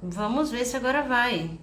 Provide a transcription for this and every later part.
Vamos ver se agora vai.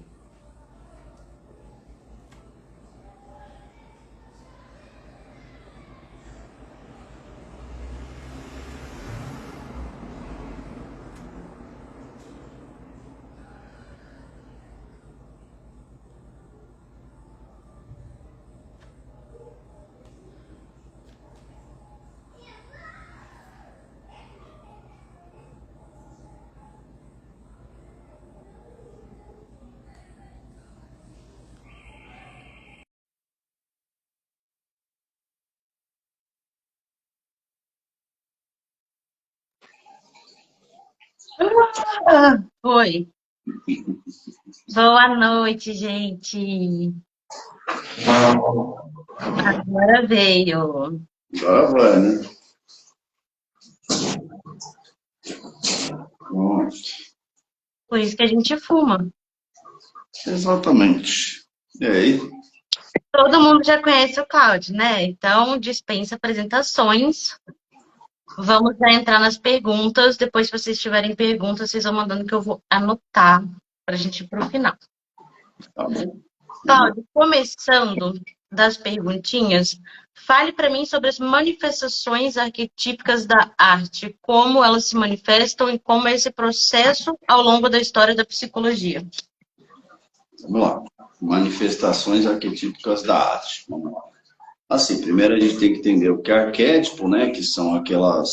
Foi. Boa noite, gente. Agora veio. Agora vai, né? Pronto. Por isso que a gente fuma. Exatamente. E aí? Todo mundo já conhece o Claudio, né? Então, dispensa apresentações. Vamos já entrar nas perguntas. Depois, se vocês tiverem perguntas, vocês vão mandando que eu vou anotar para a gente ir para o final. Tá bom. Cláudio, começando das perguntinhas, fale para mim sobre as manifestações arquetípicas da arte, como elas se manifestam e como é esse processo ao longo da história da psicologia. Vamos lá. Manifestações arquetípicas da arte. Vamos lá. Assim, primeiro a gente tem que entender o que é arquétipo, né? Que são aquela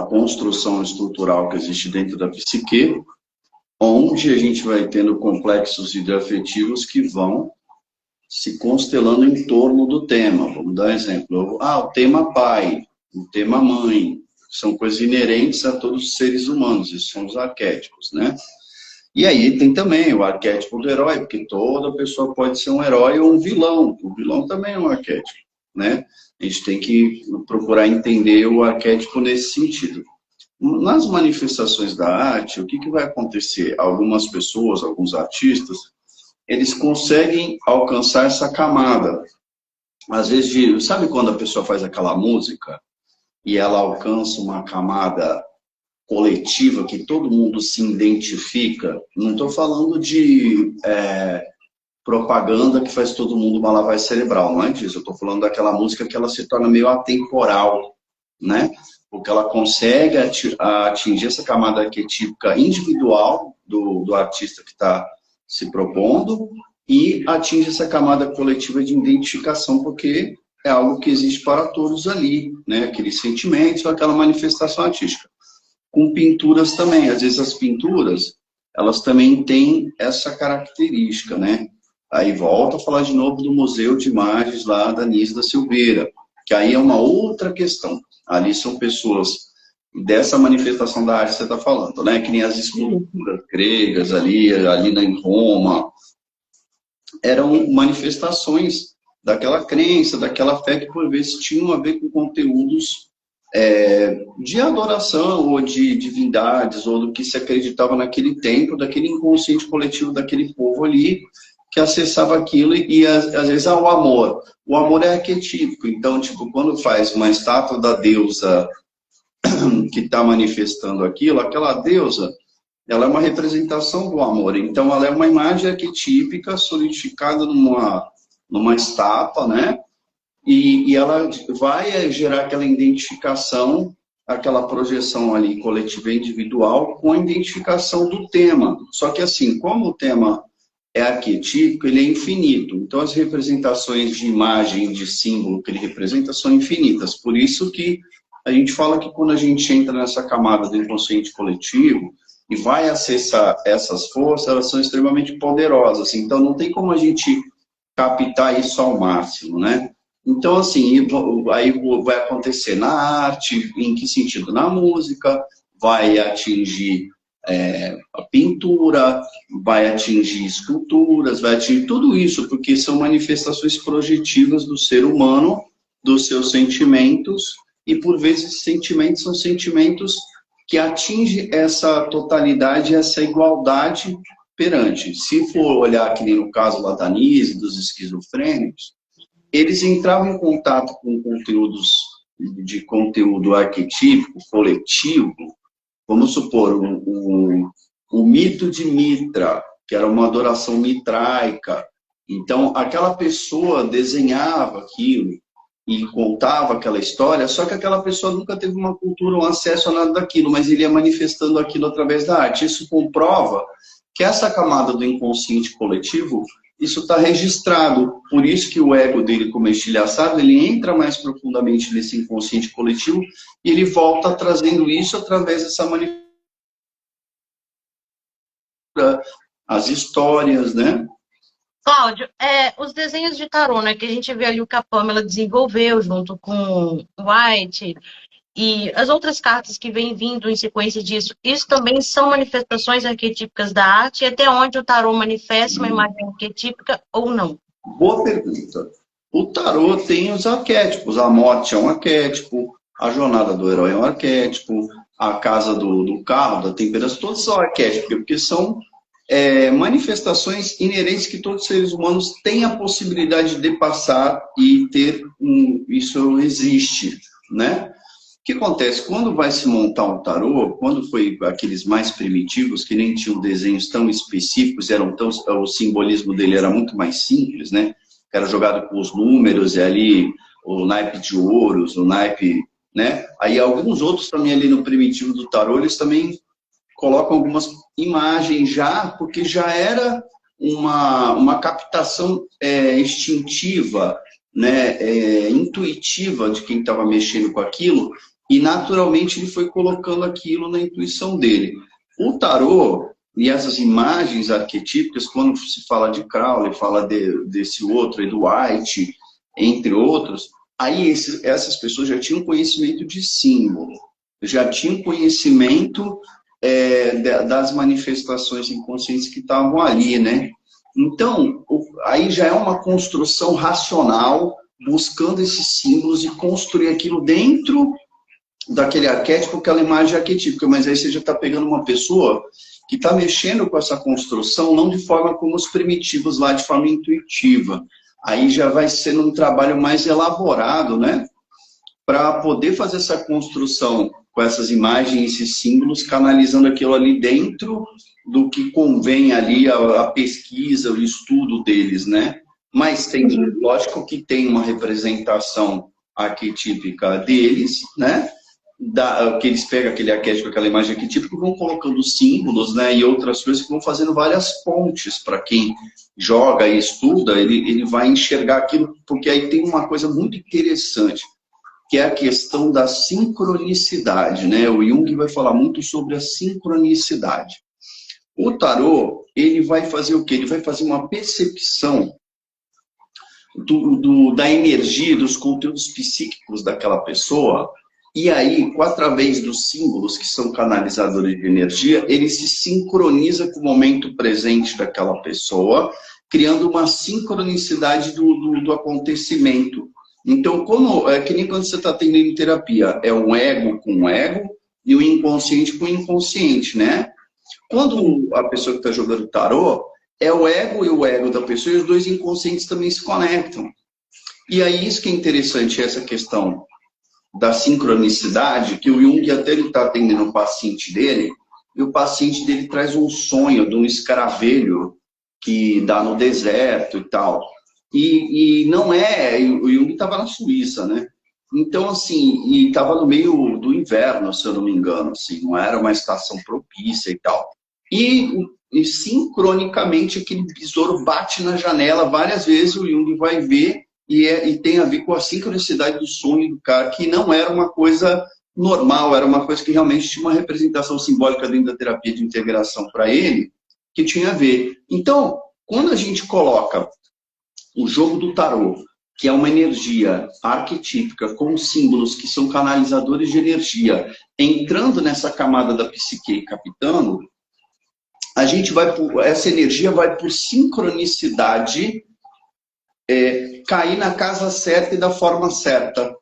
construção estrutural que existe dentro da psique, onde a gente vai tendo complexos hidroafetivos que vão se constelando em torno do tema. Vamos dar um exemplo. O tema pai, o tema mãe, são coisas inerentes a todos os seres humanos, esses são os arquétipos, né? E aí tem também o arquétipo do herói, porque toda pessoa pode ser um herói ou um vilão. O vilão também é um arquétipo, né? A gente tem que procurar entender o arquétipo nesse sentido. Nas manifestações da arte, o que vai acontecer? Algumas pessoas, alguns artistas, eles conseguem alcançar essa camada. Às vezes, sabe quando a pessoa faz aquela música e ela alcança uma camada coletiva que todo mundo se identifica? Não estou falando de propaganda que faz todo mundo uma lavagem cerebral, não é disso. Eu estou falando daquela música que ela se torna meio atemporal, né? Porque ela consegue atingir essa camada arquetípica individual do artista que está se propondo e atinge essa camada coletiva de identificação, porque é algo que existe para todos ali, né? Aqueles sentimentos, aquela manifestação artística. Com pinturas também, às vezes as pinturas, elas também têm essa característica, né? Aí volta a falar de novo do Museu de Imagens lá da Anísio da Silveira, que aí é uma outra questão. Ali são pessoas dessa manifestação da arte que você está falando, né? Que nem as esculturas gregas ali em Roma, eram manifestações daquela crença, daquela fé que por vezes tinham a ver com conteúdos de adoração ou de divindades ou do que se acreditava naquele tempo, daquele inconsciente coletivo daquele povo ali que acessava aquilo e às vezes o amor. O amor é arquetípico, então tipo quando faz uma estátua da deusa que está manifestando aquilo, aquela deusa ela é uma representação do amor. Então, ela é uma imagem arquetípica solidificada numa estátua, né? E ela vai gerar aquela identificação, aquela projeção ali coletiva e individual com a identificação do tema. Só que, assim, como o tema é arquetípico, ele é infinito. Então, as representações de imagem, de símbolo que ele representa são infinitas. Por isso que a gente fala que quando a gente entra nessa camada do inconsciente coletivo e vai acessar essas forças, elas são extremamente poderosas. Então, não tem como a gente captar isso ao máximo, né? Então, assim, aí vai acontecer na arte, em que sentido? Na música, vai atingir a pintura, vai atingir esculturas, vai atingir tudo isso, porque são manifestações projetivas do ser humano, dos seus sentimentos, e por vezes sentimentos são sentimentos que atingem essa totalidade, essa igualdade perante. Se for olhar que nem no caso lá da Anise, dos esquizofrênicos, eles entravam em contato com conteúdos de conteúdo arquetípico, coletivo, vamos supor, o mito de Mitra, que era uma adoração mitraica. Então, aquela pessoa desenhava aquilo e contava aquela história, só que aquela pessoa nunca teve uma cultura, um acesso a nada daquilo, mas ele ia manifestando aquilo através da arte. Isso comprova que essa camada do inconsciente coletivo, isso está registrado. Por isso que o ego dele, como estilhaçado, ele entra mais profundamente nesse inconsciente coletivo e ele volta trazendo isso através dessa manifestação, as histórias, né? Cláudio, os desenhos de tarô, né, que a gente vê ali o que a Pamela desenvolveu junto com White e as outras cartas que vêm vindo em sequência disso, isso também são manifestações arquetípicas da arte e até onde o tarô manifesta uma imagem arquetípica ou não? Boa pergunta. O tarô tem os arquétipos. A morte é um arquétipo, a jornada do herói é um arquétipo, a casa do carro, da temperatura, todos são arquétipos, porque são manifestações inerentes que todos os seres humanos têm a possibilidade de passar e ter isso existe, né? O que acontece? Quando vai se montar um tarô, quando foi aqueles mais primitivos, que nem tinham desenhos tão específicos, o simbolismo dele era muito mais simples, né? Era jogado com os números e ali o naipe de ouros, o naipe, né? Aí alguns outros também ali no primitivo do tarô, eles também colocam algumas imagens já, porque já era uma captação instintiva, né, intuitiva de quem estava mexendo com aquilo, e naturalmente ele foi colocando aquilo na intuição dele. O tarô e essas imagens arquetípicas, quando se fala de Crowley, fala desse outro, do White, entre outros, aí essas pessoas já tinham conhecimento de símbolo, já tinham conhecimento das manifestações inconscientes que estavam ali, né? Então, aí já é uma construção racional, buscando esses símbolos e construir aquilo dentro daquele arquétipo, aquela imagem arquetípica. Mas aí você já está pegando uma pessoa que está mexendo com essa construção, não de forma como os primitivos lá, de forma intuitiva. Aí já vai sendo um trabalho mais elaborado, né? Para poder fazer essa construção com essas imagens, esses símbolos, canalizando aquilo ali dentro do que convém ali a pesquisa, o estudo deles, né? Mas tem, lógico que tem uma representação arquetípica deles, né? Que eles pegam aquele arquétipo, aquela imagem arquetípica e vão colocando símbolos, né? E outras coisas que vão fazendo várias pontes para quem joga e estuda, ele vai enxergar aquilo, porque aí tem uma coisa muito interessante, que é a questão da sincronicidade, né? O Jung vai falar muito sobre a sincronicidade. O tarô, ele vai fazer o quê? Ele vai fazer uma percepção da energia, dos conteúdos psíquicos daquela pessoa, e aí, através dos símbolos que são canalizadores de energia, ele se sincroniza com o momento presente daquela pessoa, criando uma sincronicidade do acontecimento. Então, é que nem quando você está atendendo em terapia, é um ego com o ego e o inconsciente com o inconsciente, né? Quando a pessoa que está jogando tarô, é o ego e o ego da pessoa, e os dois inconscientes também se conectam. E aí, isso que é interessante, essa questão da sincronicidade, que o Jung até ele está atendendo o paciente dele, e o paciente dele traz um sonho de um escaravelho que dá no deserto e tal. E não o Jung estava na Suíça, né? Então, assim, e estava no meio do inverno, se eu não me engano, assim, não era uma estação propícia e tal. E sincronicamente aquele besouro bate na janela várias vezes, o Jung vai ver, e tem a ver com a sincronicidade do sonho do cara, que não era uma coisa normal, era uma coisa que realmente tinha uma representação simbólica dentro da terapia de integração para ele, que tinha a ver. Então, quando a gente coloca o jogo do tarô, que é uma energia arquetípica com símbolos que são canalizadores de energia, entrando nessa camada da psique e captando, essa energia vai por sincronicidade cair na casa certa e da forma certa.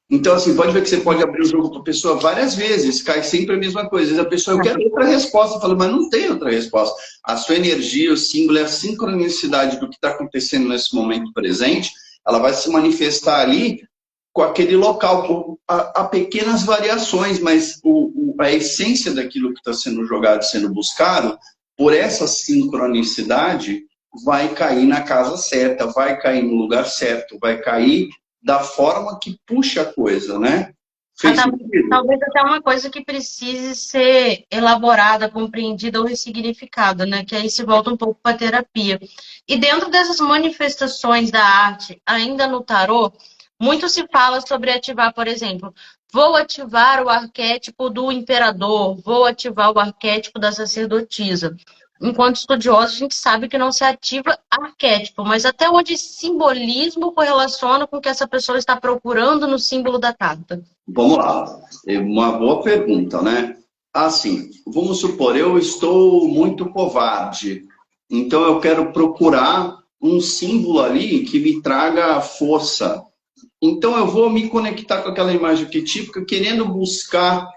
Então, assim, pode ver que você pode abrir o jogo para a pessoa várias vezes, cai sempre a mesma coisa. Às vezes a pessoa, eu quero outra resposta, fala, mas não tem outra resposta. A sua energia, o símbolo, é a sincronicidade do que está acontecendo nesse momento presente, ela vai se manifestar ali com aquele local. Há pequenas variações, mas a essência daquilo que está sendo jogado, sendo buscado, por essa sincronicidade, vai cair na casa certa, vai cair no lugar certo, vai cair da forma que puxa a coisa, né? Fez sentido? Talvez até uma coisa que precise ser elaborada, compreendida ou ressignificada, né? Que aí se volta um pouco para a terapia. E dentro dessas manifestações da arte, ainda no tarô, muito se fala sobre ativar, por exemplo, vou ativar o arquétipo do imperador, vou ativar o arquétipo da sacerdotisa. Enquanto estudioso, a gente sabe que não se ativa arquétipo, mas até onde simbolismo correlaciona com o que essa pessoa está procurando no símbolo da carta. Vamos lá. É uma boa pergunta, né? Assim, vamos supor, eu estou muito covarde, então eu quero procurar um símbolo ali que me traga força. Então eu vou me conectar com aquela imagem arquetípica, querendo buscar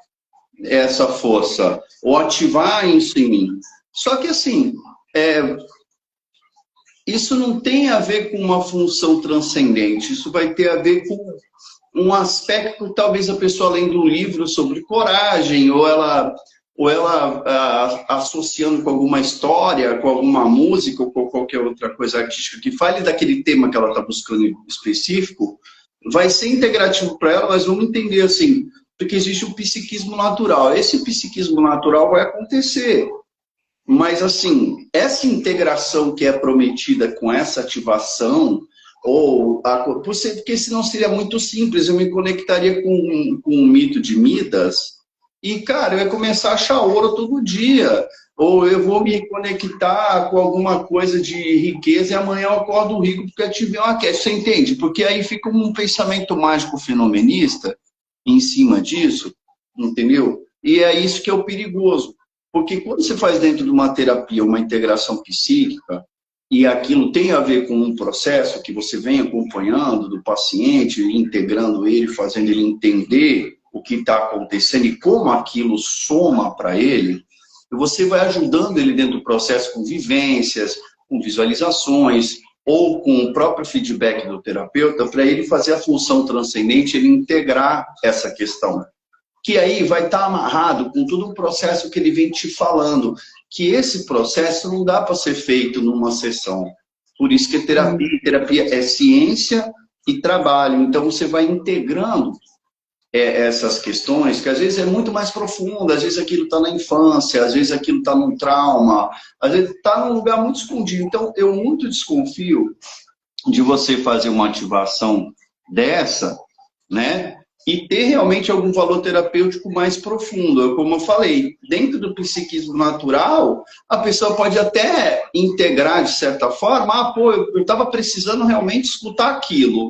essa força, ou ativar isso em mim. Só que assim, isso não tem a ver com uma função transcendente, isso vai ter a ver com um aspecto, talvez a pessoa lendo um livro sobre coragem, ou ela associando com alguma história, com alguma música, ou com qualquer outra coisa artística que fale daquele tema que ela está buscando específico, vai ser integrativo para ela, mas vamos entender assim, porque existe o psiquismo natural. Esse psiquismo natural vai acontecer, mas assim, essa integração que é prometida com essa ativação, porque senão seria muito simples, eu me conectaria com o mito de Midas, e cara, eu ia começar a achar ouro todo dia, ou eu vou me conectar com alguma coisa de riqueza e amanhã eu acordo rico porque eu tive uma queda, você entende? Porque aí fica um pensamento mágico fenomenista em cima disso, entendeu? E é isso que é o perigoso. Porque quando você faz dentro de uma terapia uma integração psíquica, e aquilo tem a ver com um processo que você vem acompanhando do paciente, integrando ele, fazendo ele entender o que está acontecendo e como aquilo soma para ele, você vai ajudando ele dentro do processo com vivências, com visualizações, ou com o próprio feedback do terapeuta, para ele fazer a função transcendente, ele integrar essa questão. Que aí vai estar amarrado com todo um processo que ele vem te falando, que esse processo não dá para ser feito numa sessão. Por isso que terapia é ciência e trabalho. Então você vai integrando essas questões, que às vezes é muito mais profundo, às vezes aquilo está na infância, às vezes aquilo está num trauma, às vezes está num lugar muito escondido. Então eu muito desconfio de você fazer uma ativação dessa, né? E ter realmente algum valor terapêutico mais profundo. Como eu falei, dentro do psiquismo natural, a pessoa pode até integrar de certa forma, eu estava precisando realmente escutar aquilo.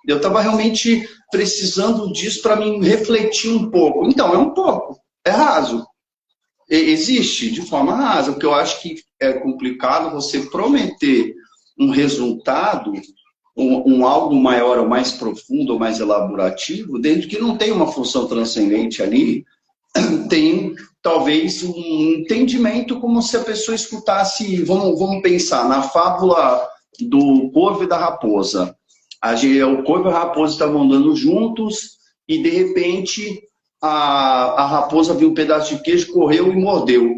Eu estava realmente precisando disso para me refletir um pouco. Então, é um pouco, é raso. Existe de forma rasa, porque eu acho que é complicado você prometer um resultado, algo maior ou mais profundo ou mais elaborativo, dentro que não tem uma função transcendente ali, tem talvez um entendimento como se a pessoa escutasse, vamos pensar, na fábula do corvo e da raposa. O corvo e a raposa estavam andando juntos e de repente a raposa viu um pedaço de queijo, correu e mordeu,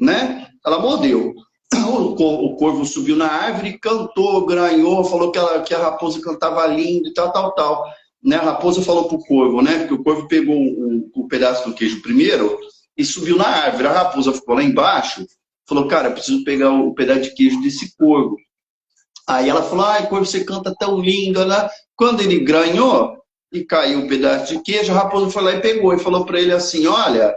né? Ela mordeu. O corvo subiu na árvore, cantou, granhou, falou que a raposa cantava lindo e tal. Né? A raposa falou pro corvo, né? Porque o corvo pegou o pedaço do queijo primeiro e subiu na árvore. A raposa ficou lá embaixo, falou, cara, eu preciso pegar o pedaço de queijo desse corvo. Aí ela falou, ai, corvo, você canta tão lindo, né? Quando ele granhou e caiu um pedaço de queijo, a raposa foi lá e pegou e falou para ele assim, olha,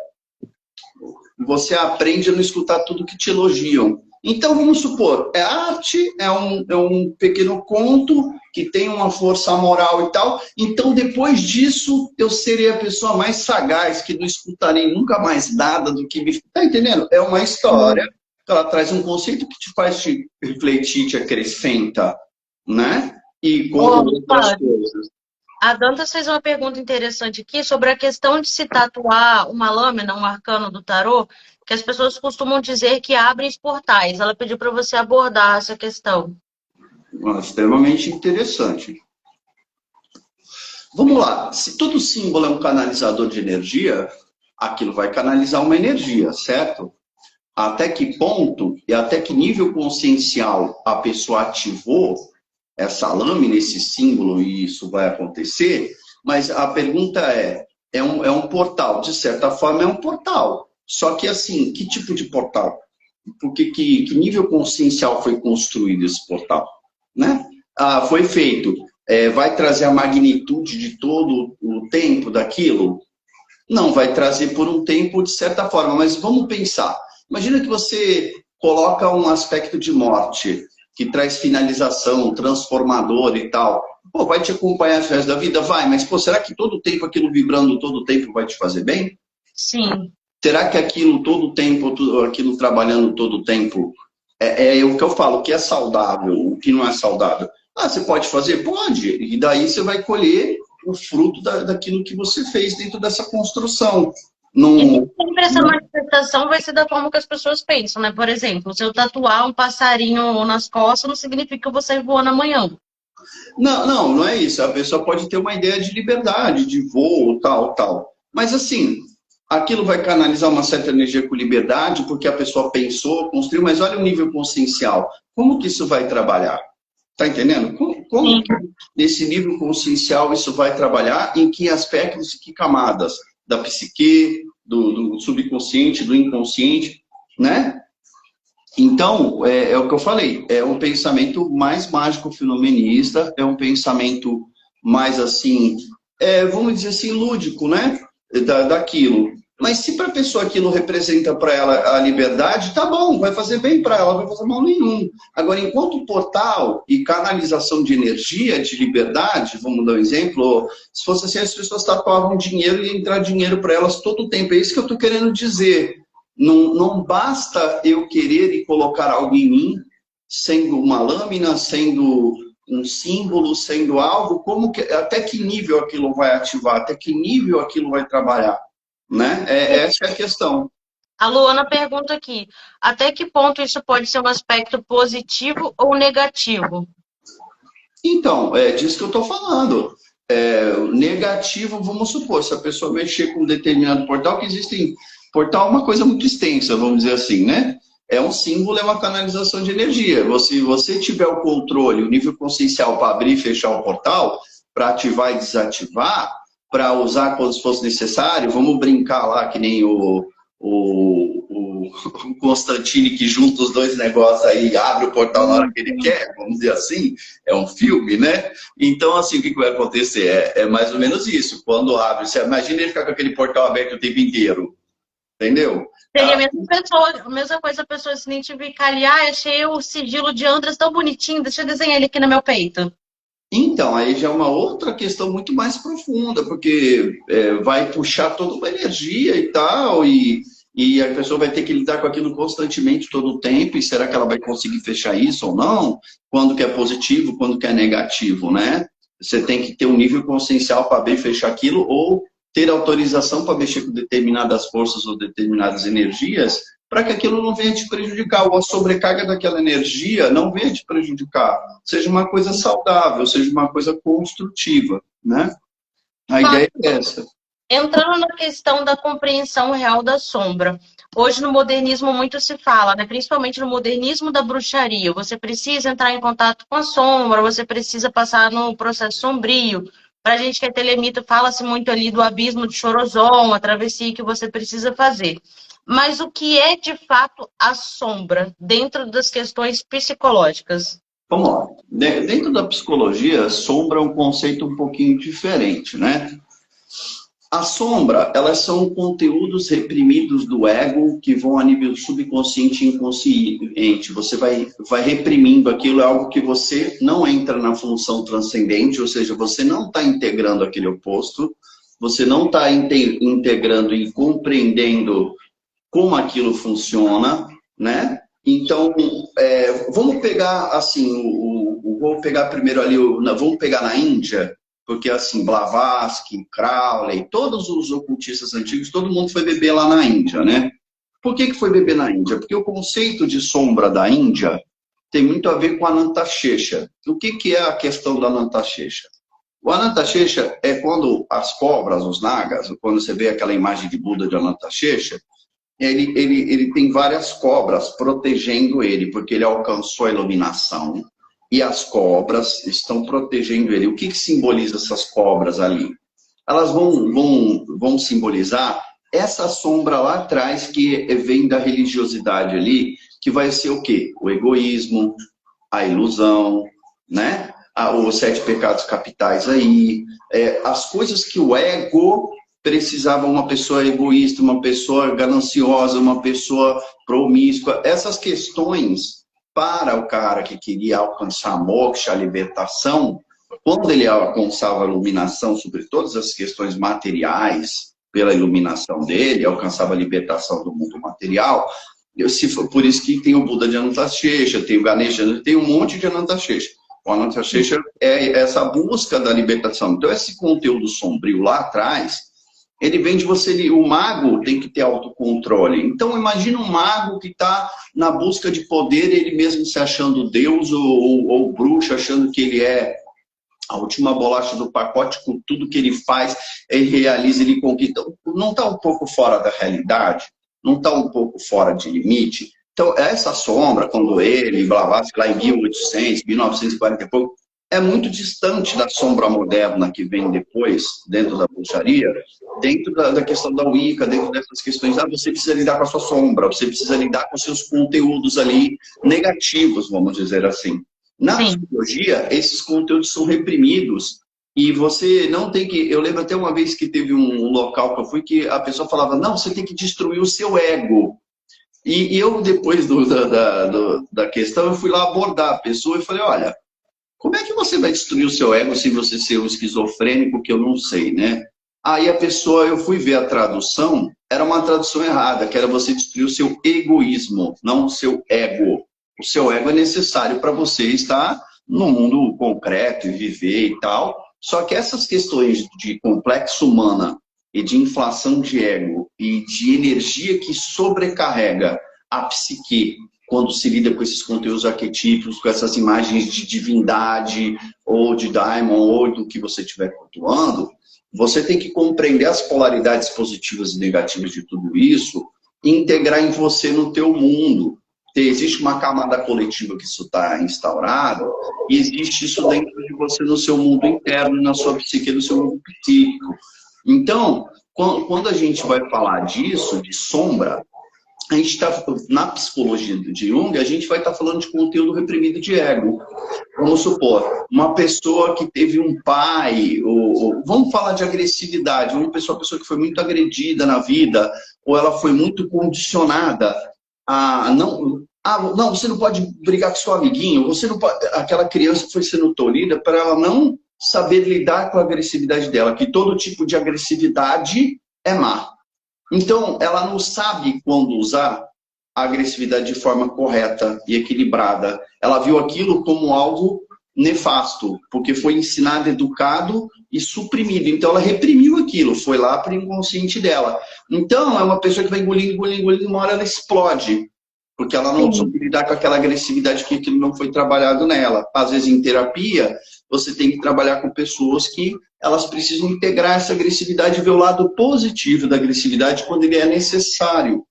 você aprende a não escutar tudo que te elogiam. Então, vamos supor, arte, é um pequeno conto que tem uma força moral e tal. Então, depois disso, eu serei a pessoa mais sagaz, que não escutarei nunca mais nada do que me... Tá entendendo? É uma história, ela traz um conceito que te faz te refletir, te acrescenta, né? E com outras coisas. A Dantas fez uma pergunta interessante aqui sobre a questão de se tatuar uma lâmina, um arcano do tarô, que as pessoas costumam dizer que abrem os portais. Ela pediu para você abordar essa questão. Extremamente interessante. Vamos lá, se todo símbolo é um canalizador de energia, aquilo vai canalizar uma energia, certo? Até que ponto e até que nível consciencial a pessoa ativou essa lâmina, esse símbolo, e isso vai acontecer, mas a pergunta é um portal, de certa forma é um portal, só que assim, que tipo de portal? Porque que nível consciencial foi construído esse portal? Né? Ah, foi feito, vai trazer a magnitude de todo o tempo daquilo? Não, vai trazer por um tempo, de certa forma, mas vamos pensar. Imagina que você coloca um aspecto de morte, que traz finalização, transformador e tal. Pô, vai te acompanhar o resto da vida? Vai, mas pô, será que todo o tempo aquilo vibrando todo o tempo vai te fazer bem? Sim. Será que aquilo todo o tempo, aquilo trabalhando todo o tempo, é o que eu falo, o que é saudável, o que não é saudável? Ah, você pode fazer? Pode. E daí você vai colher o fruto daquilo que você fez dentro dessa construção. E nem Não, sempre essa manifestação vai ser da forma que as pessoas pensam, né? Por exemplo, se eu tatuar um passarinho nas costas, não significa que eu vou sair voando amanhã. não é isso. A pessoa pode ter uma ideia de liberdade, de voo, tal, tal. Mas assim, aquilo vai canalizar uma certa energia com liberdade, porque a pessoa pensou, construiu, mas olha o nível consciencial. Como que isso vai trabalhar? Tá entendendo? Como Sim. que nesse nível consciencial isso vai trabalhar? Em que aspectos e que camadas? Da psique, do subconsciente, do inconsciente, né? Então, é o que eu falei, é um pensamento mais mágico fenomenista, é um pensamento mais assim, vamos dizer assim, lúdico, né? Daquilo. Mas se para a pessoa aquilo representa para ela a liberdade, tá bom, vai fazer bem para ela, não vai fazer mal nenhum. Agora, enquanto portal e canalização de energia, de liberdade, vamos dar um exemplo, se fosse assim, as pessoas tatuavam dinheiro e ia entrar dinheiro para elas todo o tempo. É isso que eu estou querendo dizer. Não basta eu querer e colocar algo em mim, sendo uma lâmina, sendo um símbolo, sendo algo, até que nível aquilo vai ativar, até que nível aquilo vai trabalhar, né? Essa é a questão. A Luana pergunta aqui, até que ponto isso pode ser um aspecto positivo ou negativo? Então, é disso que eu estou falando. Negativo, vamos supor, se a pessoa mexer com um determinado portal, que existem. Portal é uma coisa muito extensa, vamos dizer assim, né? É um símbolo, é uma canalização de energia. Se você tiver o controle, o nível consciencial para abrir e fechar o portal, para ativar e desativar, para usar quando fosse necessário, vamos brincar lá que nem o Constantine que junta os dois negócios aí, abre o portal na hora que ele quer, vamos dizer assim, é um filme, né? Então, assim, o que vai acontecer? É mais ou menos isso. Quando abre, você imagina ele ficar com aquele portal aberto o tempo inteiro, entendeu? Seria a mesma coisa a pessoa se identificar ali, achei o sigilo de Andras tão bonitinho, deixa eu desenhar ele aqui no meu peito. Então, aí já é uma outra questão muito mais profunda, porque vai puxar toda uma energia e tal, e a pessoa vai ter que lidar com aquilo constantemente todo o tempo, e será que ela vai conseguir fechar isso ou não? Quando que é positivo, quando que é negativo, né? Você tem que ter um nível consciencial para abrir e fechar aquilo, ou ter autorização para mexer com determinadas forças ou determinadas energias, para que aquilo não venha te prejudicar, ou a sobrecarga daquela energia não venha te prejudicar. Seja uma coisa saudável, seja uma coisa construtiva, né? A ideia é essa. Entrando na questão da compreensão real da sombra. Hoje no modernismo muito se fala, né? Principalmente no modernismo da bruxaria. Você precisa entrar em contato com a sombra, você precisa passar no processo sombrio. Para a gente que é telemita, fala-se muito ali do abismo de Chorozon, a travessia que você precisa fazer. Mas o que é de fato a sombra dentro das questões psicológicas? Vamos lá. Dentro da psicologia, sombra é um conceito um pouquinho diferente, né? A sombra, elas são conteúdos reprimidos do ego que vão a nível subconsciente e inconsciente. Você vai reprimindo aquilo, é algo que você não entra na função transcendente, ou seja, você não está integrando aquele oposto, você não está integrando e compreendendo como aquilo funciona, né? Então, vamos pegar assim, vamos pegar primeiro ali, vamos pegar na Índia, porque assim, Blavatsky, Crowley, todos os ocultistas antigos, todo mundo foi beber lá na Índia, né? Por que foi beber na Índia? Porque o conceito de sombra da Índia tem muito a ver com a Anantashesha. O que é a questão da Anantashesha? O Anantashesha é quando as cobras, os nagas, quando você vê aquela imagem de Buda de Anantashesha, ele tem várias cobras protegendo ele, porque ele alcançou a iluminação e as cobras estão protegendo ele. O que simboliza essas cobras ali? Elas vão simbolizar essa sombra lá atrás que vem da religiosidade ali, que vai ser o quê? O egoísmo, a ilusão, né? Os 7 pecados capitais aí, as coisas que o ego precisava, uma pessoa egoísta, uma pessoa gananciosa, uma pessoa promíscua, essas questões para o cara que queria alcançar a moksha, a libertação, quando ele alcançava a iluminação sobre todas as questões materiais, pela iluminação dele, alcançava a libertação do mundo material, por isso que tem o Buda de Anantashesha, tem o Ganesha, tem um monte de Anantashesha. O Anantashesha é essa busca da libertação. Então, esse conteúdo sombrio lá atrás, ele vem de você, o mago tem que ter autocontrole. Então, imagina um mago que está na busca de poder, ele mesmo se achando Deus ou bruxo, achando que ele é a última bolacha do pacote, com tudo que ele faz, ele realiza, ele conquista. Não está um pouco fora da realidade? Não está um pouco fora de limite? Então, essa sombra, quando ele, Blavatsky, lá em 1800, 1940 e pouco, é muito distante da sombra moderna que vem depois, dentro da bruxaria, dentro da questão da Wicca, dentro dessas questões. Você precisa lidar com a sua sombra, você precisa lidar com seus conteúdos ali negativos, vamos dizer assim. Na psicologia, esses conteúdos são reprimidos e você não tem que... Eu lembro até uma vez que teve um local que eu fui que a pessoa falava, não, você tem que destruir o seu ego. E eu, depois da questão, eu fui lá abordar a pessoa e falei, olha, como é que você vai destruir o seu ego se você ser um esquizofrênico, que eu não sei, né? Aí a pessoa, eu fui ver a tradução, era uma tradução errada, que era você destruir o seu egoísmo, não o seu ego. O seu ego é necessário para você estar no mundo concreto e viver e tal. Só que essas questões de complexo humana e de inflação de ego e de energia que sobrecarrega a psique quando se lida com esses conteúdos arquetípicos, com essas imagens de divindade ou de daimon ou do que você estiver cultuando, você tem que compreender as polaridades positivas e negativas de tudo isso e integrar em você no teu mundo. Existe uma camada coletiva que isso está instaurado, e existe isso dentro de você, no seu mundo interno, na sua psique, no seu mundo psíquico. Então, quando a gente vai falar disso, de sombra, a gente está, na psicologia de Jung, a gente vai estar falando de conteúdo reprimido de ego. Vamos supor, uma pessoa que teve um pai, vamos falar de agressividade, uma pessoa que foi muito agredida na vida, ou ela foi muito condicionada não, você não pode brigar com seu amiguinho, você não pode, aquela criança foi sendo tolhida para ela não saber lidar com a agressividade dela, que todo tipo de agressividade é má. Então, ela não sabe quando usar a agressividade de forma correta e equilibrada. Ela viu aquilo como algo nefasto, porque foi ensinado, educado e suprimido. Então, ela reprimiu aquilo, foi lá para o inconsciente dela. Então, é uma pessoa que vai engolindo, uma hora ela explode, porque ela não soube lidar com aquela agressividade que aquilo não foi trabalhado nela. Às vezes, em terapia, você tem que trabalhar com pessoas que elas precisam integrar essa agressividade e ver o lado positivo da agressividade quando ele é necessário.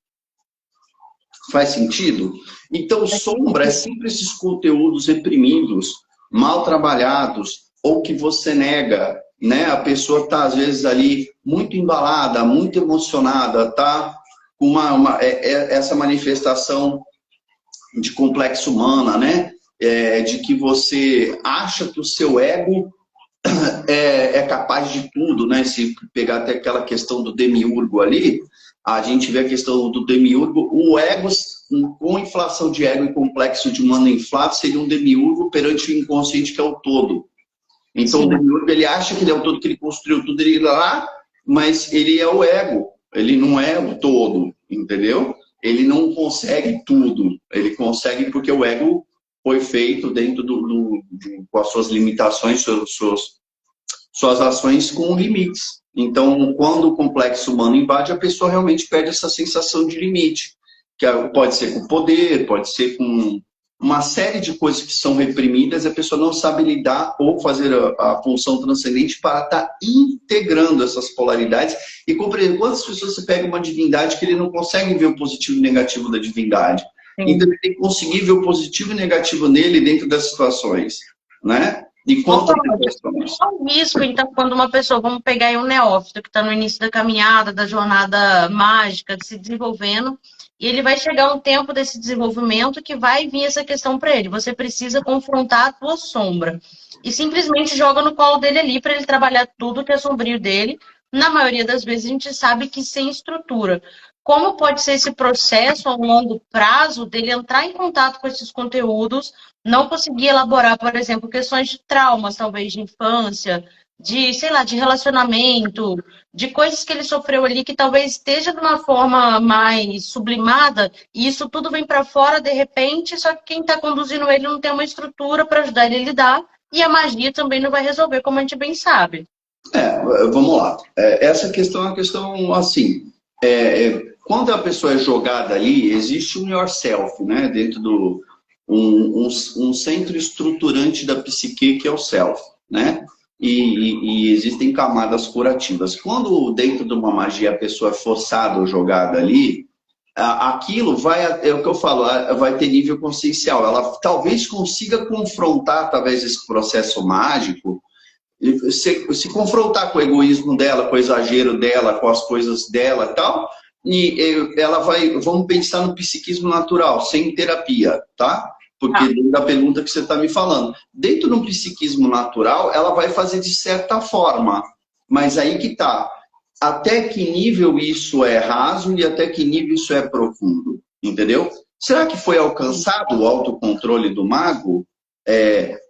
Faz sentido? Então, sombra é sempre esses conteúdos reprimidos, mal trabalhados, ou que você nega, né? A pessoa está, às vezes, ali muito embalada, muito emocionada, tá? Com essa manifestação de complexo humana, né? De que você acha que o seu ego é capaz de tudo, né? Se pegar até aquela questão do demiurgo ali, a gente vê a questão do demiurgo, o ego, com inflação de ego e complexo de humano inflado, seria um demiurgo perante o inconsciente que é o todo. Então, sim, o demiurgo, ele acha que ele é o todo, que ele construiu tudo, ele lá, mas ele é o ego, ele não é o todo, entendeu? Ele não consegue tudo, ele consegue porque o ego foi feito dentro com as suas limitações, suas ações com limites. Então, quando o complexo humano invade, a pessoa realmente perde essa sensação de limite. Que pode ser com poder, pode ser com uma série de coisas que são reprimidas, a pessoa não sabe lidar ou fazer a função transcendente para estar integrando essas polaridades e compreender quantas pessoas você pega uma divindade que ele não consegue ver o positivo e negativo da divindade. Sim. Então ele tem que conseguir ver o positivo e negativo nele dentro das situações, né? E quanto qual o risco, então, quando uma pessoa, vamos pegar aí um neófito que está no início da caminhada, da jornada mágica, de se desenvolvendo, e ele vai chegar um tempo desse desenvolvimento que vai vir essa questão para ele. Você precisa confrontar a tua sombra. E simplesmente joga no colo dele ali para ele trabalhar tudo que é sombrio dele. Na maioria das vezes a gente sabe que sem estrutura. Como pode ser esse processo a um longo prazo dele entrar em contato com esses conteúdos, não conseguir elaborar, por exemplo, questões de traumas, talvez de infância, de, sei lá, de relacionamento, de coisas que ele sofreu ali que talvez esteja de uma forma mais sublimada, e isso tudo vem para fora de repente, só que quem está conduzindo ele não tem uma estrutura para ajudar ele a lidar, e a magia também não vai resolver, como a gente bem sabe. Vamos lá. Essa questão é uma questão assim. Quando a pessoa é jogada ali, existe um yourself, né? Dentro do um centro estruturante da psique que é o self, né? E existem camadas curativas. Quando dentro de uma magia a pessoa é forçada ou jogada ali, aquilo vai, é o que eu falo, vai ter nível consciencial. Ela talvez consiga confrontar, através desse processo mágico, se confrontar com o egoísmo dela, com o exagero dela, com as coisas dela e tal, e ela vai, vamos pensar no psiquismo natural, sem terapia, tá? Porque da pergunta que você está me falando. Dentro do psiquismo natural, ela vai fazer de certa forma, mas aí que tá. Até que nível isso é raso e até que nível isso é profundo, entendeu? Será que foi alcançado o autocontrole do mago,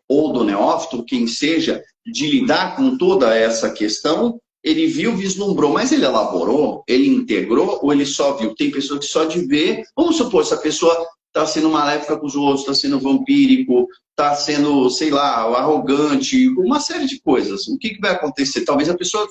ou do neófito, quem seja, de lidar com toda essa questão? Ele viu, vislumbrou, mas ele elaborou, ele integrou ou ele só viu? Tem pessoa que só de ver, vamos supor, essa pessoa está sendo maléfica com os outros, está sendo vampírico, está sendo, sei lá, arrogante, uma série de coisas. O que vai acontecer? Talvez a pessoa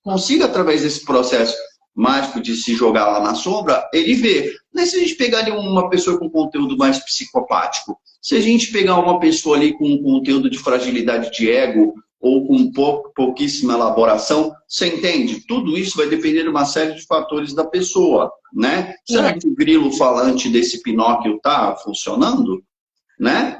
consiga, através desse processo mágico de se jogar lá na sombra, ele vê. Mas se a gente pegar ali uma pessoa com conteúdo mais psicopático, se a gente pegar uma pessoa ali com um conteúdo de fragilidade de ego, ou com pouquíssima elaboração, você entende? Tudo isso vai depender de uma série de fatores da pessoa, né? Será que o grilo falante desse Pinóquio está funcionando? Né?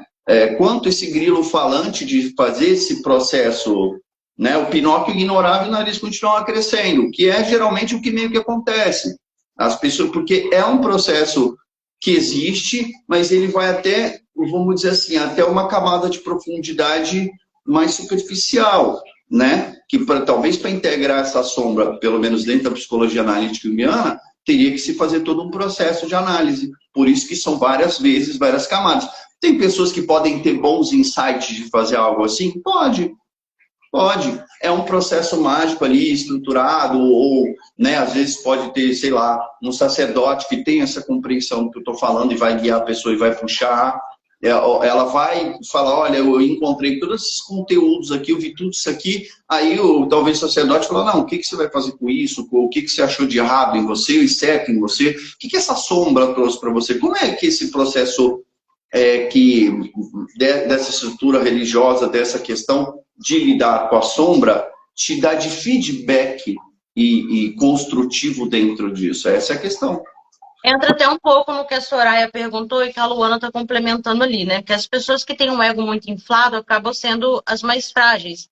Quanto esse grilo falante de fazer esse processo, né? O Pinóquio ignorava e o nariz continuava crescendo, que é geralmente o que meio que acontece. As pessoas, porque é um processo que existe, mas ele vai até, vamos dizer assim, até uma camada de profundidade mais superficial, né? Que talvez para integrar essa sombra, pelo menos dentro da psicologia analítica junguiana, teria que se fazer todo um processo de análise. Por isso que são várias vezes, várias camadas. Tem pessoas que podem ter bons insights de fazer algo assim? Pode. É um processo mágico ali, estruturado, ou, né, às vezes pode ter, sei lá, um sacerdote que tem essa compreensão do que eu estou falando e vai guiar a pessoa e vai puxar. Ela vai falar, olha, eu encontrei todos esses conteúdos aqui, eu vi tudo isso aqui, aí talvez o sacerdote fala, não, o que você vai fazer com isso? O que você achou de errado em você e certo em você? O que essa sombra trouxe para você? Como é que esse processo dessa estrutura religiosa, dessa questão de lidar com a sombra, te dá de feedback e construtivo dentro disso? Essa é a questão. Entra até um pouco no que a Soraya perguntou e que a Luana está complementando ali, né? Que as pessoas que têm um ego muito inflado acabam sendo as mais frágeis.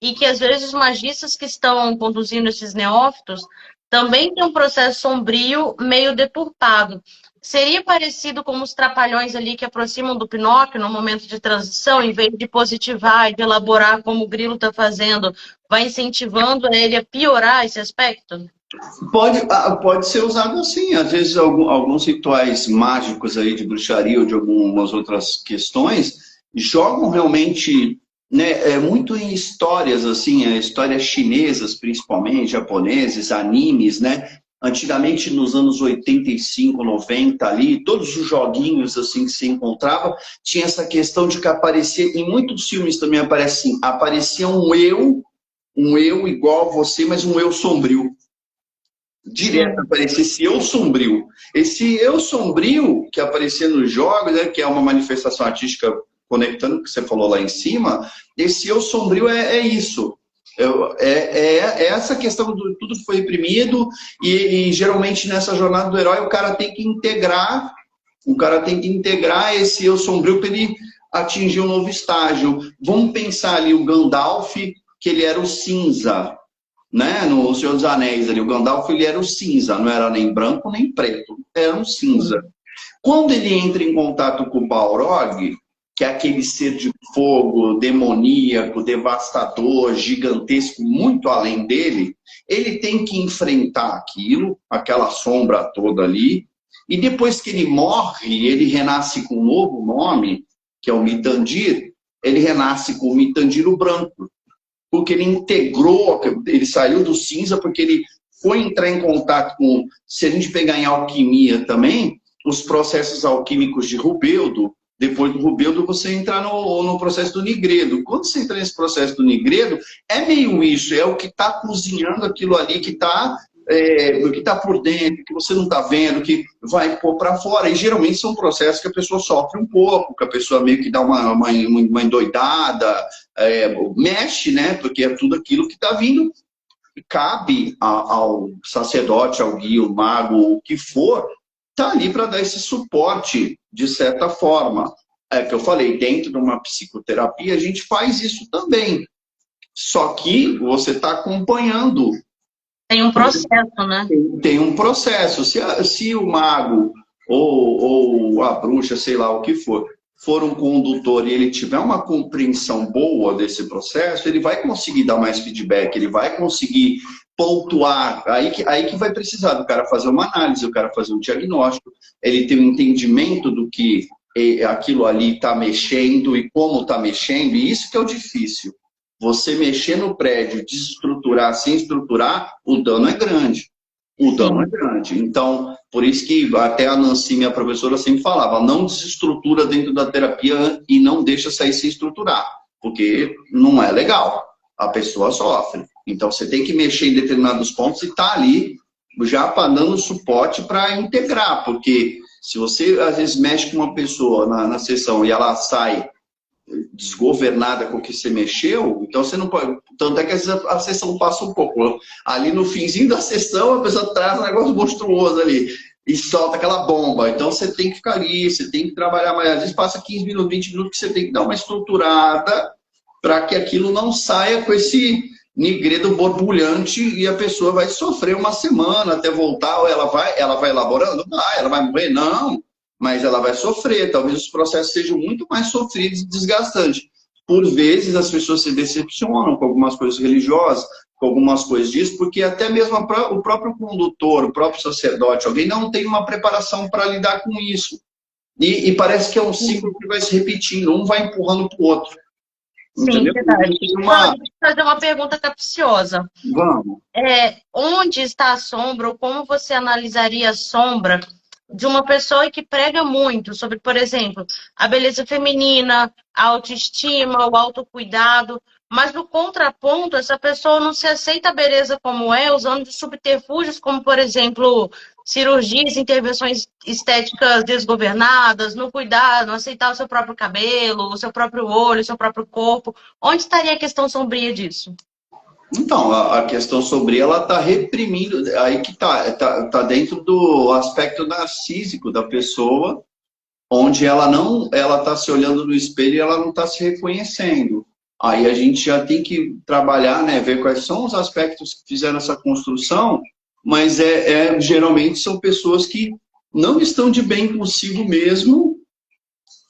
E que, às vezes, os magistas que estão conduzindo esses neófitos também têm um processo sombrio meio deturpado. Seria parecido com os trapalhões ali que aproximam do Pinóquio no momento de transição, em vez de positivar e de elaborar como o Grilo está fazendo, vai incentivando ele a piorar esse aspecto? Pode ser usado assim. Às vezes, alguns rituais mágicos aí de bruxaria ou de algumas outras questões jogam realmente, né, muito em histórias, assim, histórias chinesas, principalmente, japoneses, animes, né? Antigamente, nos anos 85, 90 ali, todos os joguinhos assim que se encontrava, tinha essa questão de que aparecia, em muitos filmes também aparece assim, aparecia um eu igual a você, mas um eu sombrio. Direto aparecia esse eu sombrio. Esse eu sombrio que aparecia nos jogos, né, que é uma manifestação artística, conectando o que você falou lá em cima, esse eu sombrio é isso. É essa questão do tudo foi reprimido e geralmente nessa jornada do herói o cara tem que integrar esse eu sombrio para ele atingir um novo estágio. Vamos pensar ali o Gandalf, que ele era o cinza, né? No Senhor dos Anéis ali, o Gandalf ele era o cinza, não era nem branco nem preto, era um cinza. Quando ele entra em contato com o Balrog, que é aquele ser de fogo, demoníaco, devastador, gigantesco, muito além dele, ele tem que enfrentar aquilo, aquela sombra toda ali, e depois que ele morre, ele renasce com um novo nome, que é o Mitandir, ele renasce com o Mitandir o branco, porque ele integrou, ele saiu do cinza, porque ele foi entrar em contato com, se a gente pegar em alquimia também, os processos alquímicos de Rubeldo, depois do Rubeldo você entrar no processo do Nigredo. Quando você entra nesse processo do Nigredo, é meio isso, é o que está cozinhando aquilo ali, que está o que está por dentro, que você não está vendo, que vai pôr para fora. E geralmente são processos que a pessoa sofre um pouco, que a pessoa meio que dá uma endoidada, mexe, né? Porque é tudo aquilo que está vindo. Cabe ao sacerdote, ao guia, ao mago, o que for, tá ali para dar esse suporte, de certa forma. É que eu falei, dentro de uma psicoterapia, a gente faz isso também. Só que você está acompanhando. Tem um processo, né? Tem um processo. Se o mago ou a bruxa, sei lá o que for um condutor e ele tiver uma compreensão boa desse processo, ele vai conseguir dar mais feedback, ele vai conseguir pontuar. Aí que vai precisar do cara fazer uma análise, o cara fazer um diagnóstico, ele ter um entendimento do que aquilo ali está mexendo e como está mexendo, e isso que é o difícil. Você mexer no prédio, desestruturar sem estruturar, o dano é grande. O dano é grande. Então, por isso que até a Nancy, minha professora, sempre falava, não desestrutura dentro da terapia e não deixa sair sem estruturar, porque não é legal. A pessoa sofre. Então, você tem que mexer em determinados pontos e estar ali já dando suporte para integrar, porque se você, às vezes, mexe com uma pessoa na sessão e ela sai desgovernada com o que você mexeu, então você não pode. Tanto é que às vezes a sessão passa um pouco. Ali no finzinho da sessão, a pessoa traz um negócio monstruoso ali e solta aquela bomba. Então você tem que ficar ali, você tem que trabalhar mais. Às vezes passa 15 minutos, 20 minutos que você tem que dar uma estruturada para que aquilo não saia com esse nigredo borbulhante e a pessoa vai sofrer uma semana até voltar. Ou ela vai elaborando? Ela vai morrer? Não. Mas ela vai sofrer, talvez os processos sejam muito mais sofridos e desgastantes. Por vezes as pessoas se decepcionam com algumas coisas religiosas, com algumas coisas disso, porque até mesmo o próprio condutor, o próprio sacerdote, alguém não tem uma preparação para lidar com isso. E parece que é um ciclo que vai se repetindo, um vai empurrando para o outro. Sim, entendeu? verdade. Deixa eu fazer uma pergunta capciosa. Vamos. Onde está a sombra, ou como você analisaria a sombra de uma pessoa que prega muito sobre, por exemplo, a beleza feminina, a autoestima, o autocuidado, mas no contraponto, essa pessoa não se aceita a beleza como é, usando de subterfúgios como, por exemplo, cirurgias, intervenções estéticas desgovernadas, não cuidar, não aceitar o seu próprio cabelo, o seu próprio olho, o seu próprio corpo. Onde estaria a questão sombria disso? Então, a questão sobre ela está reprimindo, aí que tá dentro do aspecto narcísico da pessoa, onde ela está se olhando no espelho e ela não está se reconhecendo. Aí a gente já tem que trabalhar, né, ver quais são os aspectos que fizeram essa construção, mas geralmente são pessoas que não estão de bem consigo mesmo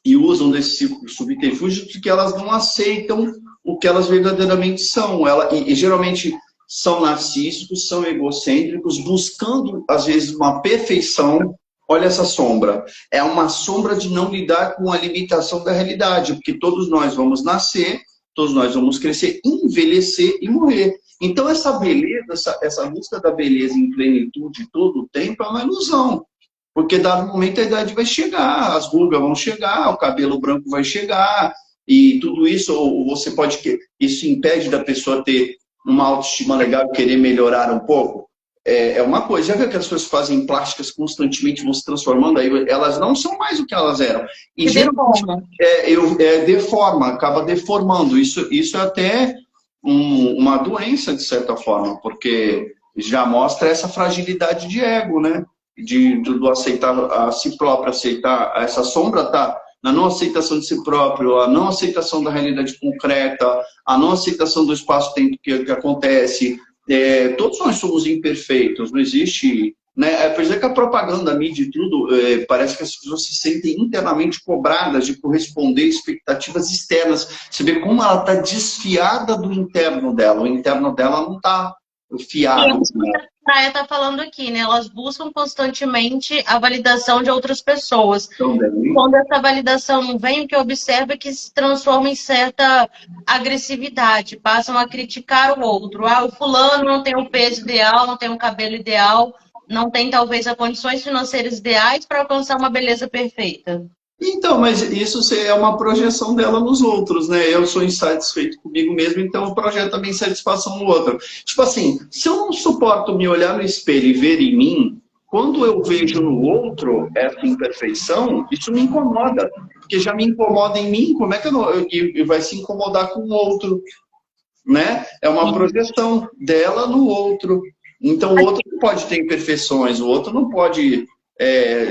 e usam desse subterfúgio porque elas não aceitam o que elas verdadeiramente são. E geralmente são narcísicos, são egocêntricos, buscando, às vezes, uma perfeição. Olha essa sombra. É uma sombra de não lidar com a limitação da realidade, porque todos nós vamos nascer, todos nós vamos crescer, envelhecer e morrer. Então, essa beleza, essa busca da beleza em plenitude todo o tempo é uma ilusão. Porque, dado momento, a idade vai chegar, as rugas vão chegar, o cabelo branco vai chegar, e tudo isso, ou você pode... Isso impede da pessoa ter uma autoestima legal e querer melhorar um pouco? é uma coisa. Já viu que as pessoas fazem plásticas constantemente, vão se transformando, aí elas não são mais o que elas eram. E Que geralmente deforma. deforma, acaba deformando. Isso é até uma doença, de certa forma, porque já mostra essa fragilidade de ego, né? Do aceitar a si próprio, aceitar essa sombra, tá? Na não aceitação de si próprio, a não aceitação da realidade concreta, a não aceitação do espaço-tempo que acontece. Todos nós somos imperfeitos, não existe, né? Por exemplo, que a propaganda, a mídia e tudo, parece que as pessoas se sentem internamente cobradas de corresponder a expectativas externas. Você vê como ela está desfiada do interno dela, o interno dela não está E é fiado. isso que a Praia está falando aqui, né? Elas buscam constantemente a validação de outras pessoas. Também. Quando essa validação não vem, o que observa é que se transforma em certa agressividade. Passam a criticar o outro. Ah, o fulano não tem o peso ideal, não tem o cabelo ideal, não tem talvez as condições financeiras ideais para alcançar uma beleza perfeita. Então, mas isso é uma projeção dela nos outros, né? Eu sou insatisfeito comigo mesmo, então eu projeto também insatisfação no outro. Tipo assim, se eu não suporto me olhar no espelho e ver em mim, quando eu vejo no outro essa imperfeição, isso me incomoda. Porque já me incomoda em mim, como é que e vai se incomodar com o outro, né? É uma projeção dela no outro. Então, o outro não pode ter imperfeições, o outro não pode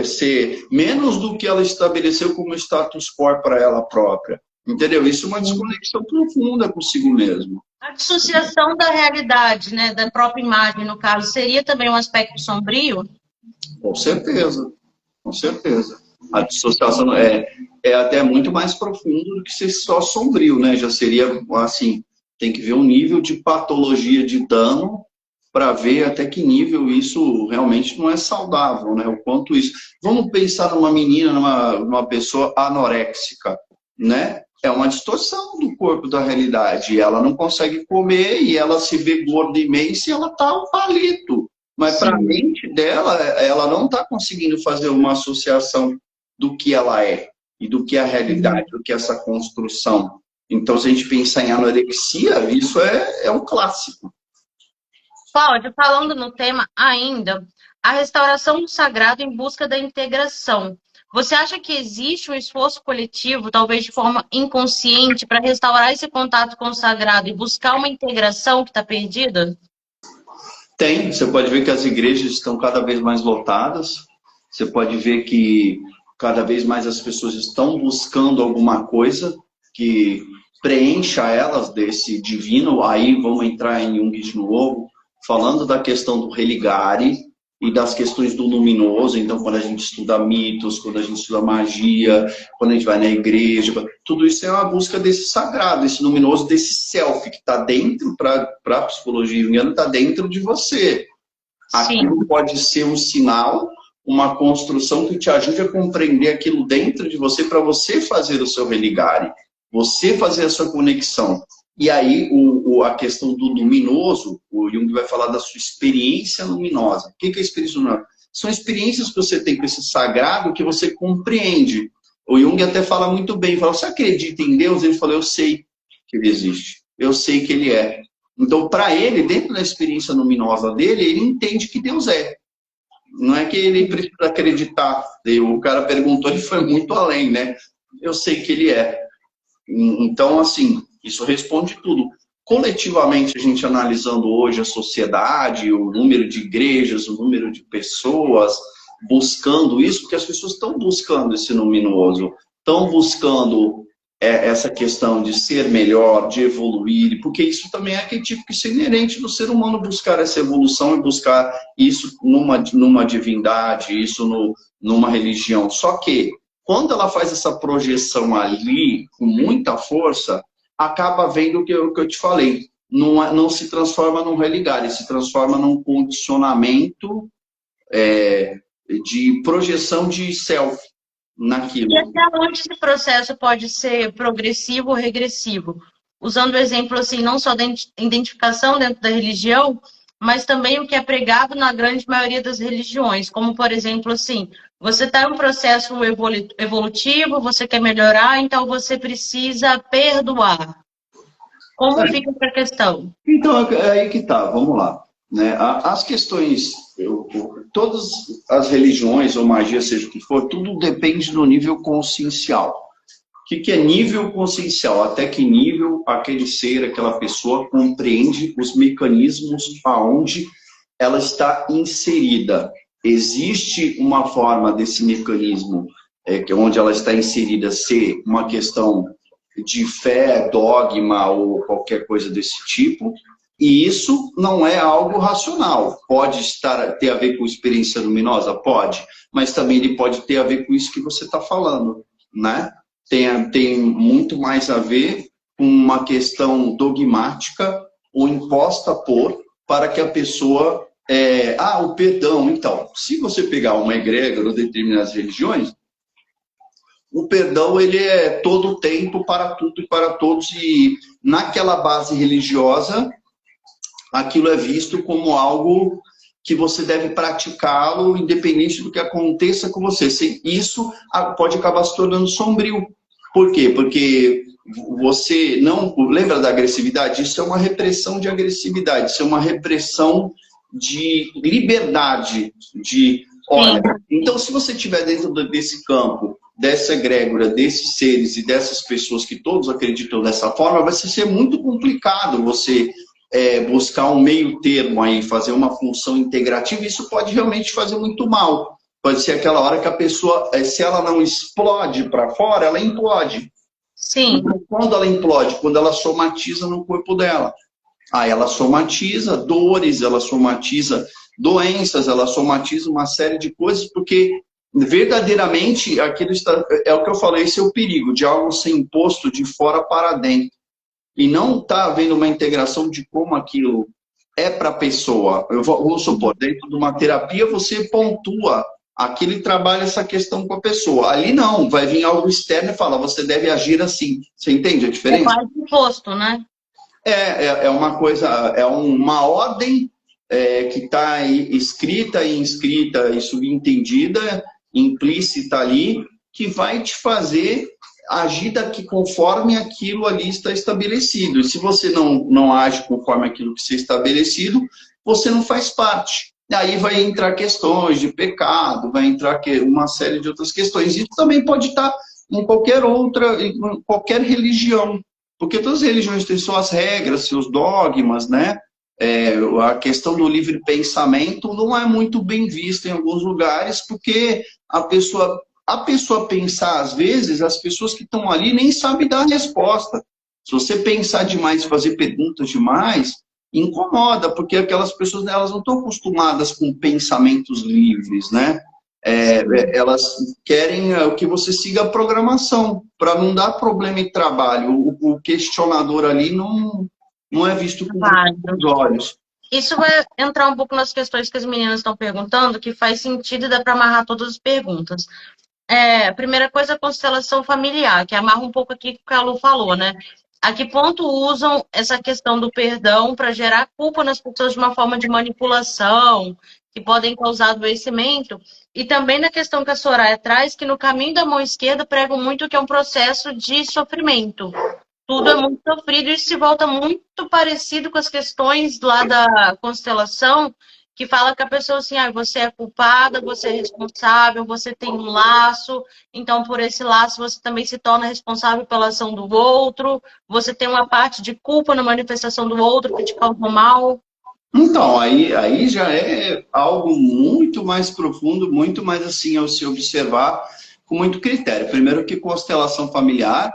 ser menos do que ela estabeleceu como status quo para ela própria. Entendeu? Isso é uma desconexão profunda consigo mesmo. A dissociação da realidade, né, da própria imagem, no caso, seria também um aspecto sombrio? Com certeza, com certeza. A dissociação é até muito mais profundo do que ser só sombrio, né? Já seria, assim, tem que ver um nível de patologia de dano para ver até que nível isso realmente não é saudável, né? O quanto isso. Vamos pensar numa menina, numa pessoa anoréxica, né? É uma distorção do corpo da realidade. Ela não consegue comer e ela se vê gorda imensa e ela tá um palito. Mas para a mente dela, ela não está conseguindo fazer uma associação do que ela é e do que é a realidade, do que é essa construção. Então, se a gente pensar em anorexia, isso é um clássico. Cláudio, falando no tema ainda, a restauração do sagrado em busca da integração. Você acha que existe um esforço coletivo, talvez de forma inconsciente, para restaurar esse contato com o sagrado e buscar uma integração que está perdida? Tem, você pode ver que as igrejas estão cada vez mais lotadas, você pode ver que cada vez mais as pessoas estão buscando alguma coisa que preencha elas desse divino. Aí vamos entrar em Jung de novo, falando da questão do religare e das questões do luminoso. Então, quando a gente estuda mitos, quando a gente estuda magia, quando a gente vai na igreja, tudo isso é uma busca desse sagrado, desse luminoso, desse self que está dentro, para a psicologia junguiana, está dentro de você. Aquilo pode ser um sinal, uma construção que te ajude a compreender aquilo dentro de você para você fazer o seu religare, você fazer a sua conexão. E aí, a questão do luminoso, o Jung vai falar da sua experiência luminosa. O que é a experiência luminosa? São experiências que você tem com esse sagrado que você compreende. O Jung até fala muito bem, fala, você acredita em Deus? Ele fala, eu sei que ele existe, eu sei que ele é. Então, para ele, dentro da experiência luminosa dele, ele entende que Deus é. Não é que ele precisa acreditar. O cara perguntou, ele foi muito além, né? Eu sei que ele é. Então, assim, isso responde tudo. Coletivamente, a gente analisando hoje a sociedade, o número de igrejas, o número de pessoas buscando isso, porque as pessoas estão buscando esse luminoso, estão buscando essa questão de ser melhor, de evoluir, porque isso também é arquetípico, isso é inerente do ser humano buscar essa evolução e buscar isso numa divindade, isso numa religião. Só que, quando ela faz essa projeção ali, com muita força, acaba vendo o que eu te falei. Não se transforma num religare, se transforma num condicionamento de projeção de self naquilo. E até onde esse processo pode ser progressivo ou regressivo? Usando o exemplo, assim, não só da identificação dentro da religião, mas também o que é pregado na grande maioria das religiões. Como, por exemplo, assim, você está em um processo evolutivo, você quer melhorar, então você precisa perdoar. Como fica essa questão? Então, é aí que tá, vamos lá. né? As questões, todas as religiões ou magia, seja o que for, tudo depende do nível consciencial. O que é nível consciencial? Até que nível aquele ser, aquela pessoa compreende os mecanismos aonde ela está inserida. Existe uma forma desse mecanismo, onde ela está inserida, ser uma questão de fé, dogma ou qualquer coisa desse tipo, e isso não é algo racional. Pode ter a ver com experiência luminosa? Pode, mas também ele pode ter a ver com isso que você está falando, né? Tem muito mais a ver com uma questão dogmática ou imposta para que a pessoa... o perdão, então. Se você pegar uma egrégora de determinadas religiões, o perdão ele é todo o tempo, para tudo e para todos, e naquela base religiosa, aquilo é visto como algo que você deve praticá-lo independente do que aconteça com você. Isso pode acabar se tornando sombrio. Por quê? Porque você não... Lembra da agressividade? Isso é uma repressão de agressividade, isso é uma repressão de liberdade, olha, então se você estiver dentro desse campo, dessa egrégora, desses seres e dessas pessoas que todos acreditam dessa forma, vai ser muito complicado você buscar um meio termo aí, fazer uma função integrativa, isso pode realmente fazer muito mal. Pode ser aquela hora que a pessoa, se ela não explode para fora, ela implode. Sim. Então, quando ela implode? Quando ela somatiza no corpo dela. Aí ela somatiza dores, ela somatiza doenças, ela somatiza uma série de coisas, porque verdadeiramente aquilo é o que eu falei, esse é o perigo de algo ser imposto de fora para dentro. E não está havendo uma integração de como aquilo é para a pessoa. Vou supor, dentro de uma terapia você pontua aquilo e trabalha essa questão com a pessoa. Ali não, vai vir algo externo e fala, você deve agir assim. Você entende a diferença? É quase imposto, né? É uma coisa, é uma ordem que está escrita e inscrita e subentendida, implícita ali, que vai te fazer agir daqui conforme aquilo ali está estabelecido. E se você não age conforme aquilo que está estabelecido, você não faz parte. Aí vai entrar questões de pecado, vai entrar uma série de outras questões. Isso também pode estar em qualquer religião. Porque todas as religiões têm suas regras, seus dogmas, né? A questão do livre pensamento não é muito bem vista em alguns lugares, porque a pessoa pensar, às vezes, as pessoas que estão ali nem sabem dar a resposta. Se você pensar demais, fazer perguntas demais, incomoda, porque aquelas pessoas elas não estão acostumadas com pensamentos livres, né? Elas querem que você siga a programação, para não dar problema em trabalho. O questionador ali não é visto com os olhos. Isso vai entrar um pouco nas questões que as meninas estão perguntando, que faz sentido e dá para amarrar todas as perguntas. Primeira coisa, a constelação familiar, que amarra um pouco aqui que a Lu falou, né? A que ponto usam essa questão do perdão para gerar culpa nas pessoas de uma forma de manipulação, que podem causar adoecimento? E também na questão que a Soraya traz, que no caminho da mão esquerda pregam muito que é um processo de sofrimento. Tudo é muito sofrido e isso se volta muito parecido com as questões lá da constelação, que fala que a pessoa assim, você é culpada, você é responsável, você tem um laço, então por esse laço você também se torna responsável pela ação do outro, você tem uma parte de culpa na manifestação do outro que te causou mal. Então, aí já é algo muito mais profundo, muito mais assim, ao se observar com muito critério. Primeiro que constelação familiar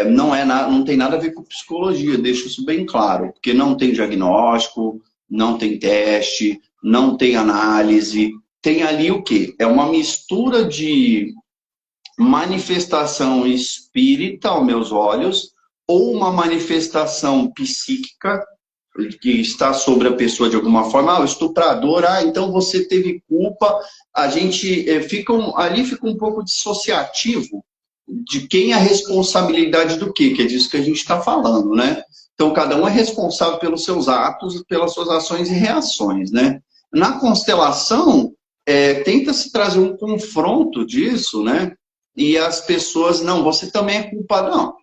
não tem nada a ver com psicologia, deixo isso bem claro, porque não tem diagnóstico, não tem teste, não tem análise, tem ali o quê? É uma mistura de manifestação espírita aos meus olhos, ou uma manifestação psíquica, que está sobre a pessoa de alguma forma, o estuprador, então você teve culpa, a gente ali fica um pouco dissociativo de quem é a responsabilidade do quê, que é disso que a gente está falando, né? Então, cada um é responsável pelos seus atos, pelas suas ações e reações, né? Na constelação, tenta-se trazer um confronto disso, né? E as pessoas, não, você também é culpado, não.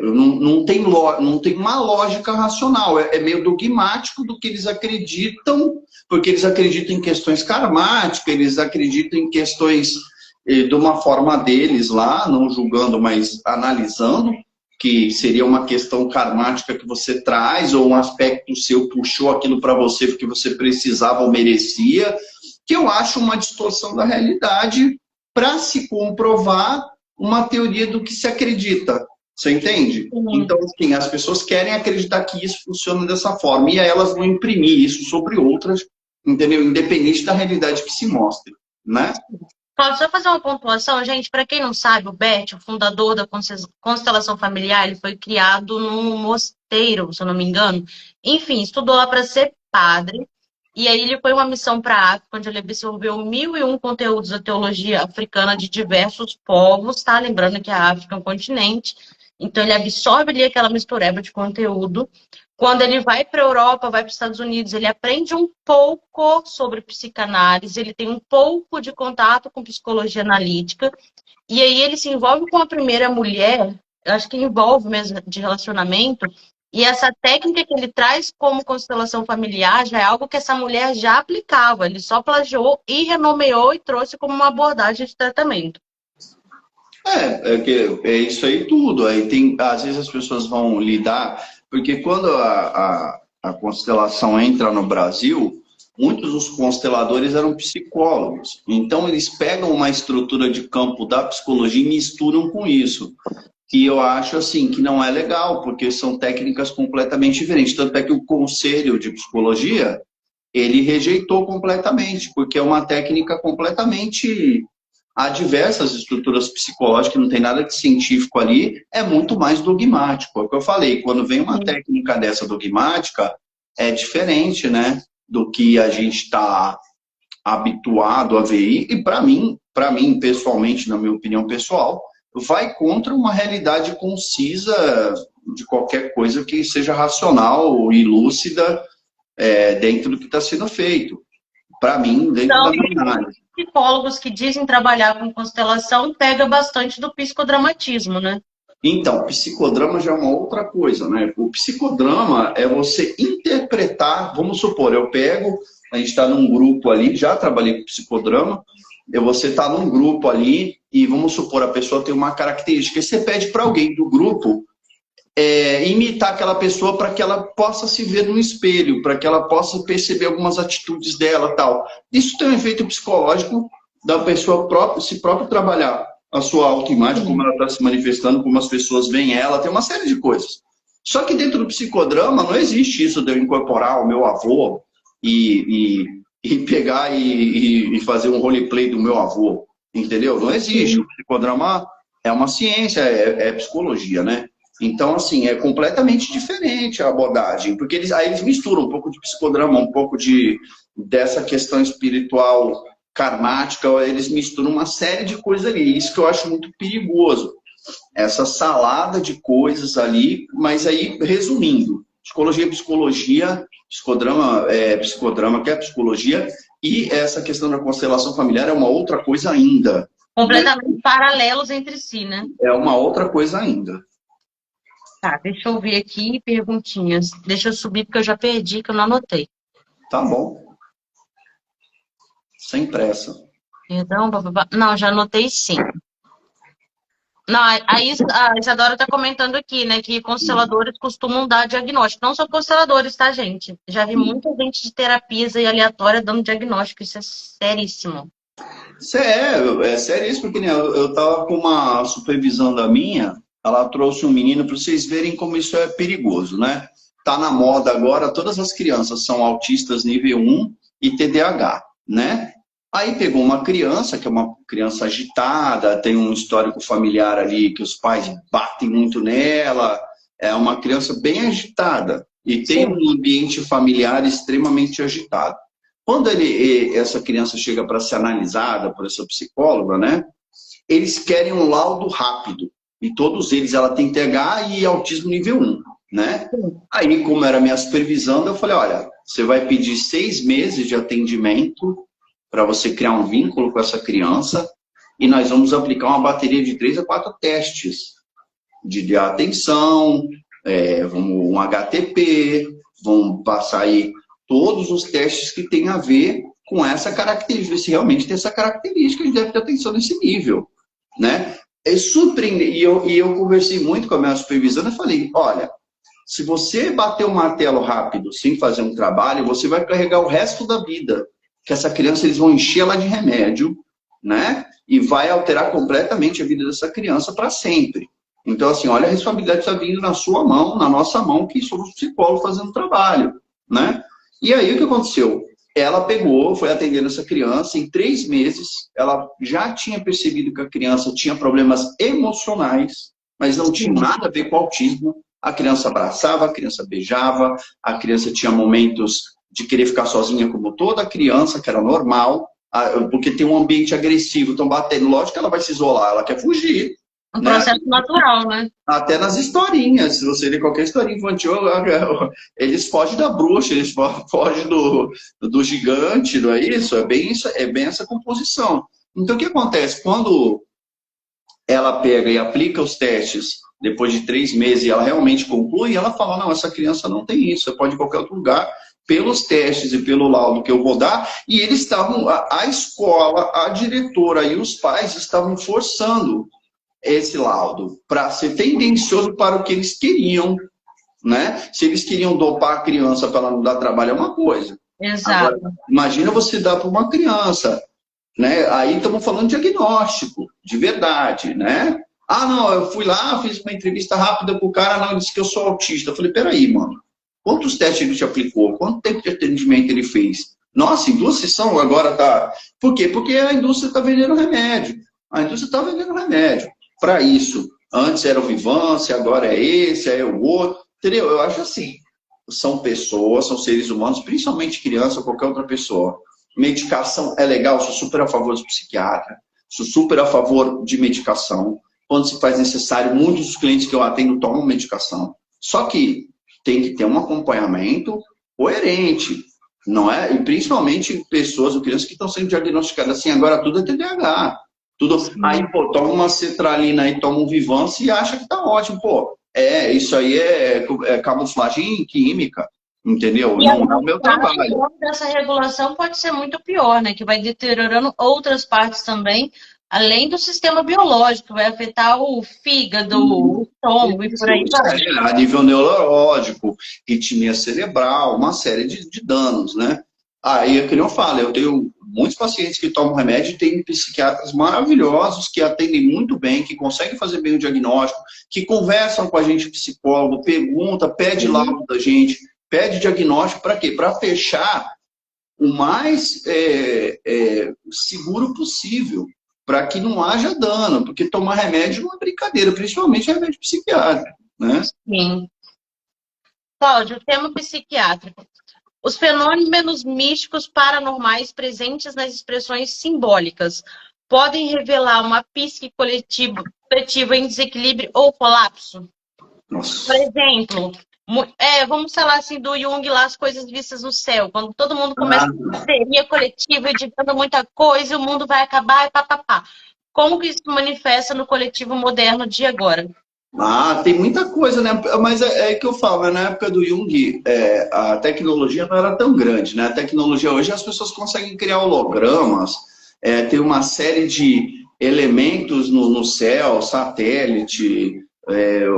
não tem uma lógica racional, é meio dogmático do que eles acreditam, porque eles acreditam em questões karmáticas, eles acreditam em questões de uma forma deles lá, não julgando, mas analisando, que seria uma questão karmática que você traz, ou um aspecto seu puxou aquilo para você porque você precisava ou merecia, que eu acho uma distorção da realidade para se comprovar uma teoria do que se acredita. Você entende? Então, assim, as pessoas querem acreditar que isso funciona dessa forma, e aí elas vão imprimir isso sobre outras, entendeu? Independente da realidade que se mostre, né? Posso só fazer uma pontuação, gente? Para quem não sabe, o Bert, o fundador da constelação familiar, ele foi criado num mosteiro, se eu não me engano. Enfim, estudou lá para ser padre. E aí ele foi uma missão para a África, onde ele absorveu 1001 conteúdos da teologia africana de diversos povos, tá? Lembrando que a África é um continente. Então ele absorve ali aquela mistureba de conteúdo. Quando ele vai para a Europa, vai para os Estados Unidos, ele aprende um pouco sobre psicanálise, ele tem um pouco de contato com psicologia analítica, e aí ele se envolve com a primeira mulher, acho que envolve mesmo de relacionamento, e essa técnica que ele traz como constelação familiar já é algo que essa mulher já aplicava, ele só plagiou e renomeou e trouxe como uma abordagem de tratamento. É isso aí tudo. Aí tem, às vezes as pessoas vão lidar, porque quando a constelação entra no Brasil, muitos dos consteladores eram psicólogos. Então eles pegam uma estrutura de campo da psicologia e misturam com isso. Que eu acho assim que não é legal, porque são técnicas completamente diferentes. Tanto é que o Conselho de Psicologia, ele rejeitou completamente, porque é uma técnica completamente há diversas estruturas psicológicas, não tem nada de científico ali, é muito mais dogmático. É o que eu falei, quando vem uma técnica dessa dogmática, é diferente, né, do que a gente está habituado a ver. E para mim, pessoalmente, na minha opinião pessoal, vai contra uma realidade concisa de qualquer coisa que seja racional e lúcida dentro do que está sendo feito. Para mim, dentro da minha análise. Psicólogos que dizem trabalhar com constelação pega bastante do psicodramatismo, né? Então, psicodrama já é uma outra coisa, né? O psicodrama é você interpretar, vamos supor, a gente está num grupo ali, já trabalhei com psicodrama, você está num grupo ali e vamos supor, a pessoa tem uma característica, e você pede para alguém do grupo imitar aquela pessoa para que ela possa se ver no espelho, para que ela possa perceber algumas atitudes dela, tal. Isso tem um efeito psicológico da pessoa se próprio trabalhar a sua autoimagem, como ela está se manifestando, como as pessoas veem ela, tem uma série de coisas. Só que dentro do psicodrama não existe isso de eu incorporar o meu avô e pegar e fazer um roleplay do meu avô, entendeu? Não existe. O psicodrama é uma ciência, é psicologia, né? Então, assim, é completamente diferente a abordagem, porque aí eles misturam um pouco de psicodrama, um pouco dessa questão espiritual karmática, eles misturam uma série de coisas ali. Isso que eu acho muito perigoso. Essa salada de coisas ali, mas aí, resumindo, psicologia é psicologia, psicodrama que é psicologia, e essa questão da constelação familiar é uma outra coisa ainda. Completamente paralelos entre si, né? É uma outra coisa ainda. Tá, deixa eu ver aqui perguntinhas. Deixa eu subir porque eu já perdi, que eu não anotei. Tá bom. Sem pressa. Perdão, bababá. Não, já anotei sim. Não, a Isadora está comentando aqui, né, que consteladores costumam dar diagnóstico. Não são consteladores, tá, gente? Já vi muita gente de terapias aí aleatória dando diagnóstico. Isso é seríssimo. É seríssimo, porque eu tava com uma supervisão da minha, ela trouxe um menino para vocês verem como isso é perigoso, né? Tá na moda agora, todas as crianças são autistas nível 1 e TDAH, né? Aí pegou uma criança, que é uma criança agitada, tem um histórico familiar ali que os pais batem muito nela, é uma criança bem agitada e tem um ambiente familiar extremamente agitado. Quando essa criança chega para ser analisada por essa psicóloga, né? Eles querem um laudo rápido. E todos eles, ela tem TH e autismo nível 1, né? Aí, como era minha supervisão, eu falei, olha, você vai pedir 6 meses de atendimento para você criar um vínculo com essa criança e nós vamos aplicar uma bateria de 3 a 4 testes de atenção, um HTP, vão passar aí todos os testes que tem a ver com essa característica, se realmente tem essa característica, a gente deve ter atenção nesse nível, né? É surpreendente, e eu conversei muito com a minha supervisora e falei, olha, se você bater o martelo rápido sem fazer um trabalho, você vai carregar o resto da vida, que essa criança, eles vão encher ela de remédio, né? E vai alterar completamente a vida dessa criança para sempre. Então, assim, olha, a responsabilidade está vindo na sua mão, na nossa mão, que somos psicólogos fazendo trabalho, né? E aí, o que aconteceu? Ela pegou, foi atendendo essa criança, em 3 meses, ela já tinha percebido que a criança tinha problemas emocionais, mas não tinha nada a ver com autismo. A criança abraçava, a criança beijava, a criança tinha momentos de querer ficar sozinha, como toda criança, que era normal, porque tem um ambiente agressivo, estão batendo, lógico que ela vai se isolar, ela quer fugir. Um processo natural, né? Até nas historinhas, se você ler qualquer historinha infantil, eles fogem da bruxa, eles fogem do gigante, não é isso? É bem essa composição. Então, o que acontece? Quando ela pega e aplica os testes, depois de 3 meses, e ela realmente conclui, ela fala, não, essa criança não tem isso, você pode ir em qualquer outro lugar, pelos testes e pelo laudo que eu vou dar, e eles estavam, a escola, a diretora e os pais estavam forçando esse laudo para ser tendencioso para o que eles queriam, né? Se eles queriam dopar a criança para ela não dar trabalho é uma coisa. Exato. Agora, imagina você dar para uma criança, né? Aí estamos falando de diagnóstico, de verdade, né? Ah, não, eu fui lá, fiz uma entrevista rápida com o cara, não, ele disse que eu sou autista. Eu falei, peraí, mano, quantos testes ele te aplicou? Quanto tempo de atendimento ele fez? Nossa, em 2 sessões agora tá... Por quê? Porque a indústria está vendendo remédio. A indústria está vendendo remédio para isso. Antes era o Vivance, agora é esse, é o outro. Entendeu? Eu acho assim, são pessoas, são seres humanos, principalmente criança ou qualquer outra pessoa. Medicação é legal, sou super a favor dos psiquiatras, sou super a favor de medicação. Quando se faz necessário, muitos dos clientes que eu atendo tomam medicação. Só que tem que ter um acompanhamento coerente, não é? E principalmente pessoas ou crianças que estão sendo diagnosticadas assim, agora tudo é TDAH. Tudo, aí, pô, toma uma cetralina e toma um Vivance e acha que tá ótimo. Pô, isso aí é camuflagem química, entendeu? E Não é o meu trabalho. Essa regulação pode ser muito pior, né? Que vai deteriorando outras partes também, além do sistema biológico, vai afetar o fígado, o estômago e por aí vai. A nível neurológico, ritmia cerebral, uma série de danos, né? Aí é que eu falo, eu tenho muitos pacientes que tomam remédio e tem psiquiatras maravilhosos que atendem muito bem, que conseguem fazer bem o diagnóstico, que conversam com a gente, psicólogo, pergunta, pede laudo da gente, pede diagnóstico para quê? Para fechar o mais seguro possível, para que não haja dano, porque tomar remédio não é brincadeira, principalmente remédio psiquiátrico, né? Sim. Cláudio, tema psiquiátrico. Os fenômenos místicos paranormais presentes nas expressões simbólicas podem revelar uma psique coletiva em desequilíbrio ou colapso? Nossa. Por exemplo, vamos falar assim do Jung lá, as coisas vistas no céu, quando todo mundo começa a histeria coletiva, editando muita coisa, e o mundo vai acabar e papapá. Como que isso se manifesta no coletivo moderno de agora? Tem muita coisa, né? Mas é que eu falo, né? Na época do Jung, a tecnologia não era tão grande, né? A tecnologia hoje as pessoas conseguem criar hologramas, tem uma série de elementos no céu, satélite,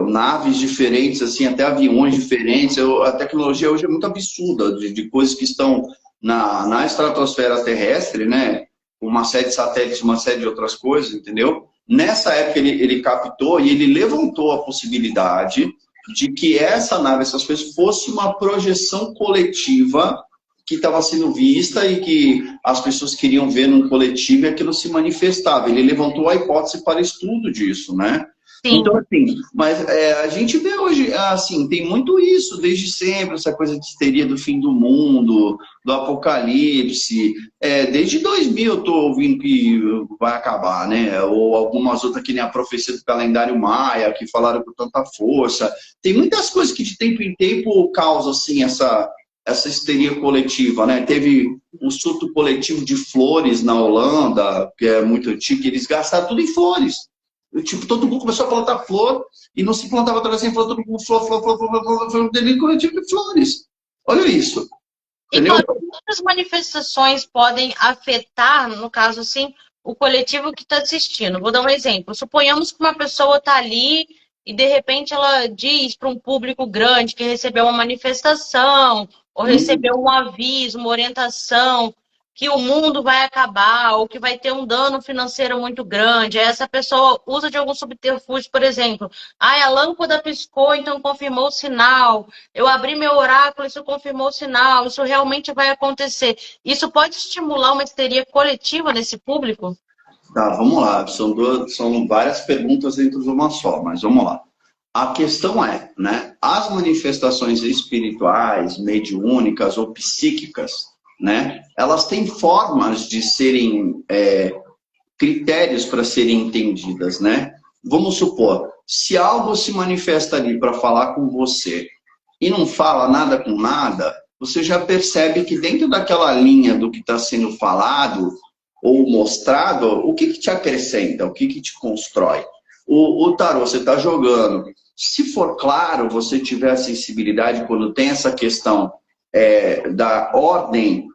naves diferentes, assim, até aviões diferentes. A tecnologia hoje é muito absurda, de coisas que estão na estratosfera terrestre, né? Uma série de satélites, uma série de outras coisas, entendeu? Nessa época ele captou e ele levantou a possibilidade de que essa nave, essas coisas, fosse uma projeção coletiva que estava sendo vista e que as pessoas queriam ver num coletivo e aquilo se manifestava. Ele levantou a hipótese para estudo disso, né? Sim. Então, assim, mas a gente vê hoje, assim, tem muito isso, desde sempre, essa coisa de histeria do fim do mundo, do apocalipse. Desde 2000 eu tô ouvindo que vai acabar, né? Ou algumas outras, que nem a profecia do calendário maia, que falaram com tanta força. Tem muitas coisas que de tempo em tempo causam, assim, essa histeria coletiva, né? Teve um surto coletivo de flores na Holanda, que é muito antigo, eles gastaram tudo em flores. Tipo, todo mundo começou a plantar flor e não se plantava trazer flor, todo mundo flor, flor, flor, flor, flor, flor, flor, um delírio coletivo de flores. Olha isso, E entendeu? quantas manifestações podem afetar, no caso assim, o coletivo que está assistindo? Vou dar um exemplo. Suponhamos que uma pessoa está ali e de repente ela diz para um público grande que recebeu uma manifestação, ou Hum. recebeu um aviso, uma orientação, que o mundo vai acabar, ou que vai ter um dano financeiro muito grande. Aí essa pessoa usa de algum subterfúgio, por exemplo. Ah, a lâmpada piscou, então confirmou o sinal. Eu abri meu oráculo, isso confirmou o sinal, isso realmente vai acontecer. Isso pode estimular uma histeria coletiva nesse público? Tá, vamos lá. São várias perguntas dentro de uma só, mas vamos lá. A questão é, né, as manifestações espirituais, mediúnicas ou psíquicas, né, elas têm formas de serem, critérios para serem entendidas, né? Vamos supor, se algo se manifesta ali para falar com você e não fala nada com nada, você já percebe que dentro daquela linha do que está sendo falado ou mostrado, o que te acrescenta, o que te constrói. O tarô, você está jogando. Se for claro, você tiver a sensibilidade quando tem essa questão da ordem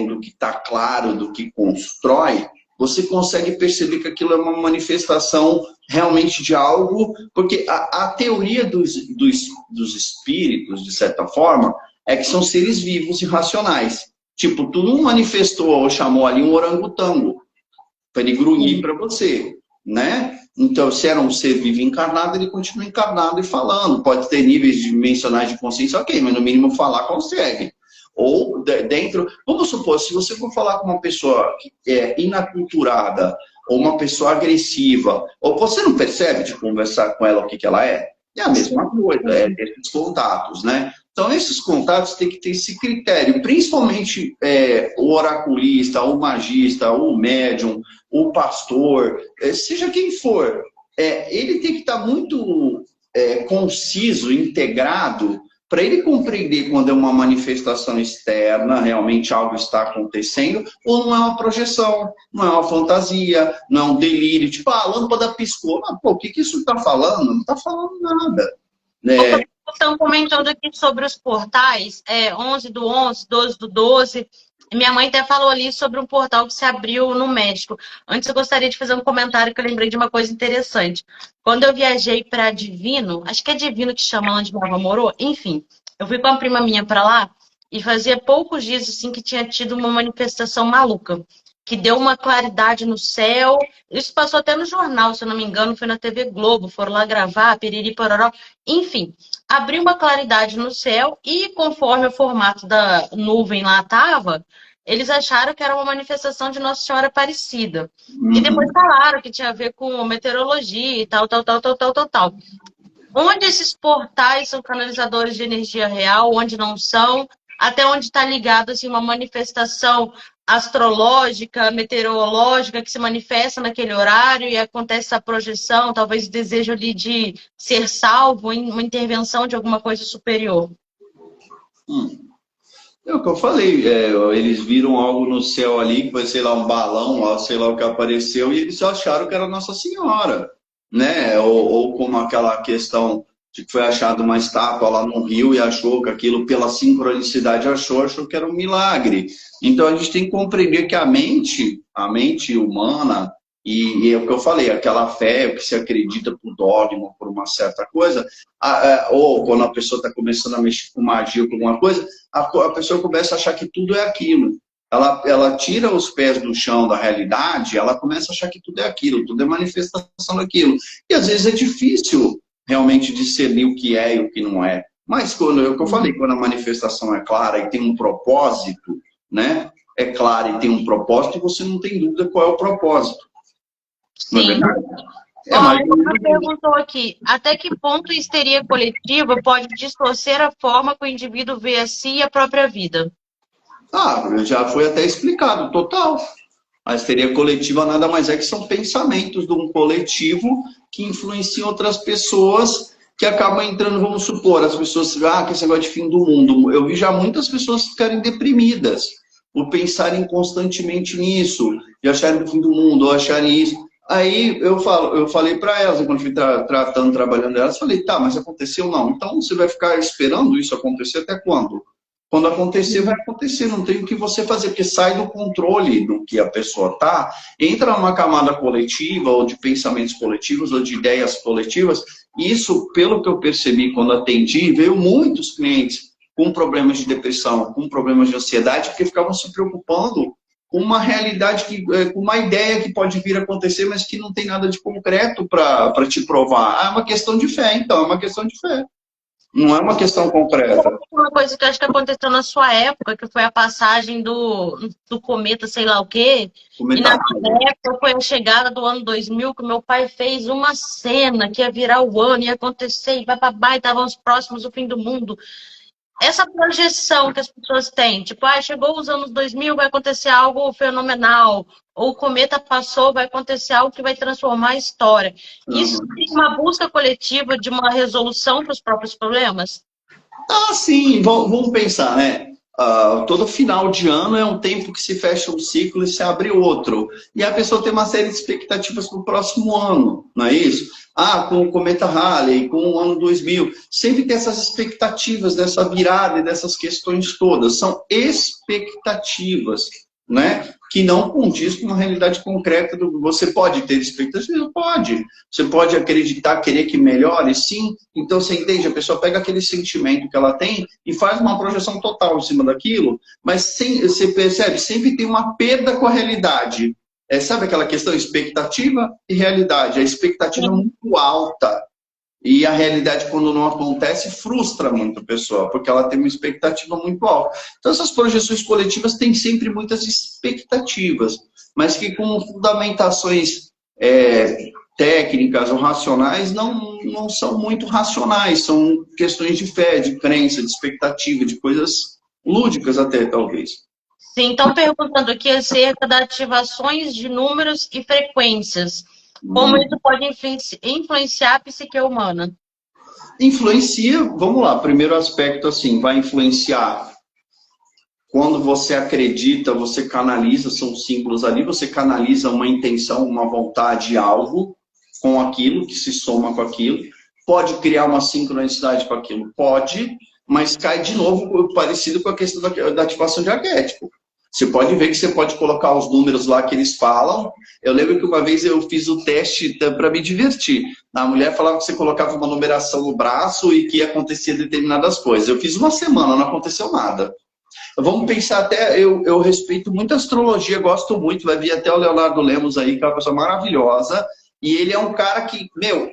do que está claro, do que constrói, você consegue perceber que aquilo é uma manifestação realmente de algo, porque a teoria dos espíritos, de certa forma, é que são seres vivos e racionais. Tipo, tu não manifestou ou chamou ali um orangotango para ele grunhir para você, né? Então, se era um ser vivo encarnado, ele continua encarnado e falando. Pode ter níveis dimensionais de consciência, ok, mas no mínimo falar consegue. Ou dentro, vamos supor, se você for falar com uma pessoa inaculturada, ou uma pessoa agressiva, ou você não percebe de conversar com ela o que ela é? É a mesma coisa, esses contatos, né? Então, esses contatos têm que ter esse critério, principalmente o oraculista, o magista, o médium, o pastor, seja quem for, ele tem que estar muito conciso, integrado, para ele compreender quando é uma manifestação externa, realmente algo está acontecendo, ou não é uma projeção, não é uma fantasia, não é um delírio, tipo, a lâmpada piscou. Mas, pô, o que isso está falando? Não está falando nada. Estão comentando aqui sobre os portais, 11 do 11, 12 do 12. Minha mãe até falou ali sobre um portal que se abriu no México. Antes, eu gostaria de fazer um comentário que eu lembrei de uma coisa interessante. Quando eu viajei para Divino, acho que é Divino que chama onde minha avó morou, enfim, eu fui com uma prima minha para lá e fazia poucos dias assim que tinha tido uma manifestação maluca, que deu uma claridade no céu. Isso passou até no jornal, se eu não me engano, foi na TV Globo, foram lá gravar, piriri, pororó, enfim. Abriu uma claridade no céu e, conforme o formato da nuvem lá estava, eles acharam que era uma manifestação de Nossa Senhora Aparecida. E depois falaram que tinha a ver com meteorologia e tal, tal, tal, tal, tal, tal, tal. Onde esses portais são canalizadores de energia real, onde não são, até onde está ligado assim, uma manifestação astrológica, meteorológica, que se manifesta naquele horário e acontece essa projeção, talvez desejo ali de ser salvo, uma intervenção de alguma coisa superior. É o que eu falei, eles viram algo no céu ali, que foi, sei lá, um balão, sei lá o que apareceu, e eles acharam que era Nossa Senhora, né? Ou como aquela questão de que foi achada uma estátua lá no rio e achou que aquilo, pela sincronicidade, achou que era um milagre. Então a gente tem que compreender que a mente humana, e é o que eu falei, aquela fé, o que se acredita por dogma, por uma certa coisa, ou quando a pessoa está começando a mexer com magia, com alguma coisa, a pessoa começa a achar que tudo é aquilo. Ela tira os pés do chão da realidade, ela começa a achar que tudo é aquilo, tudo é manifestação daquilo. E às vezes é difícil realmente discernir o que é e o que não é. Mas quando é o que eu falei, quando a manifestação é clara e tem um propósito, né? É clara e tem um propósito, e você não tem dúvida qual é o propósito. Não é verdade? Ela perguntou aqui, até que ponto a histeria coletiva pode distorcer a forma que o indivíduo vê a si e a própria vida? Já foi até explicado, total. A histeria coletiva nada mais é que são pensamentos de um coletivo que influenciam outras pessoas, que acabam entrando, vamos supor, as pessoas, que esse negócio de fim do mundo. Eu vi já muitas pessoas ficarem deprimidas por pensarem constantemente nisso, de acharem o fim do mundo, ou acharem isso. Aí eu falei para elas, quando fui tratando, trabalhando elas, falei, tá, mas aconteceu não. Então você vai ficar esperando isso acontecer até quando? Quando acontecer, vai acontecer, não tem o que você fazer, porque sai do controle do que a pessoa tá, entra numa camada coletiva, ou de pensamentos coletivos, ou de ideias coletivas. Isso, pelo que eu percebi quando atendi, veio muitos clientes com problemas de depressão, com problemas de ansiedade, porque ficavam se preocupando com uma realidade, com uma ideia que pode vir a acontecer, mas que não tem nada de concreto para te provar. Ah, é uma questão de fé, então, é uma questão de fé. Não é uma questão concreta. Uma coisa que eu acho que aconteceu na sua época, que foi a passagem do cometa, sei lá o quê, e na minha época foi a chegada do ano 2000, que meu pai fez uma cena que ia virar o ano, ia acontecer, e bababá, e estávamos próximos do fim do mundo. Essa projeção que as pessoas têm, tipo, ah, chegou os anos 2000, vai acontecer algo fenomenal, ou o cometa passou, vai acontecer algo que vai transformar a história. Isso é uma busca coletiva de uma resolução para os próprios problemas? Ah, sim, vamos pensar, né? Todo final de ano é um tempo que se fecha um ciclo e se abre outro. E a pessoa tem uma série de expectativas para o próximo ano, não é isso? Ah, com o Cometa Halley, com o ano 2000. Sempre tem essas expectativas dessa virada e dessas questões todas. São expectativas, né? Que não condiz com uma realidade concreta. Você pode ter expectativas? Pode. Você pode acreditar, querer que melhore? Sim. Então, você entende? A pessoa pega aquele sentimento que ela tem e faz uma projeção total em cima daquilo, mas você percebe, sempre tem uma perda com a realidade. Sabe aquela questão expectativa e realidade? A expectativa é muito alta. E a realidade, quando não acontece, frustra muito a pessoa, porque ela tem uma expectativa muito alta. Então, essas projeções coletivas têm sempre muitas expectativas, mas que com fundamentações técnicas ou racionais não são muito racionais, são questões de fé, de crença, de expectativa, de coisas lúdicas até, talvez. Sim, então perguntando aqui acerca das ativações de números e frequências. Como isso pode influenciar a psique humana? Influencia, vamos lá, primeiro aspecto assim, vai influenciar quando você acredita, você canaliza, são símbolos ali, você canaliza uma intenção, uma vontade, algo com aquilo, que se soma com aquilo. Pode criar uma sincronicidade com aquilo? Pode, mas cai de novo parecido com a questão da ativação de arquétipo. Você pode ver que você pode colocar os números lá que eles falam. Eu lembro que uma vez eu fiz o teste para me divertir. A mulher falava que você colocava uma numeração no braço e que ia acontecer determinadas coisas. Eu fiz uma semana, não aconteceu nada. Vamos pensar até, eu respeito muito a astrologia, gosto muito, vai vir até o Leonardo Lemos aí, que é uma pessoa maravilhosa, e ele é um cara que,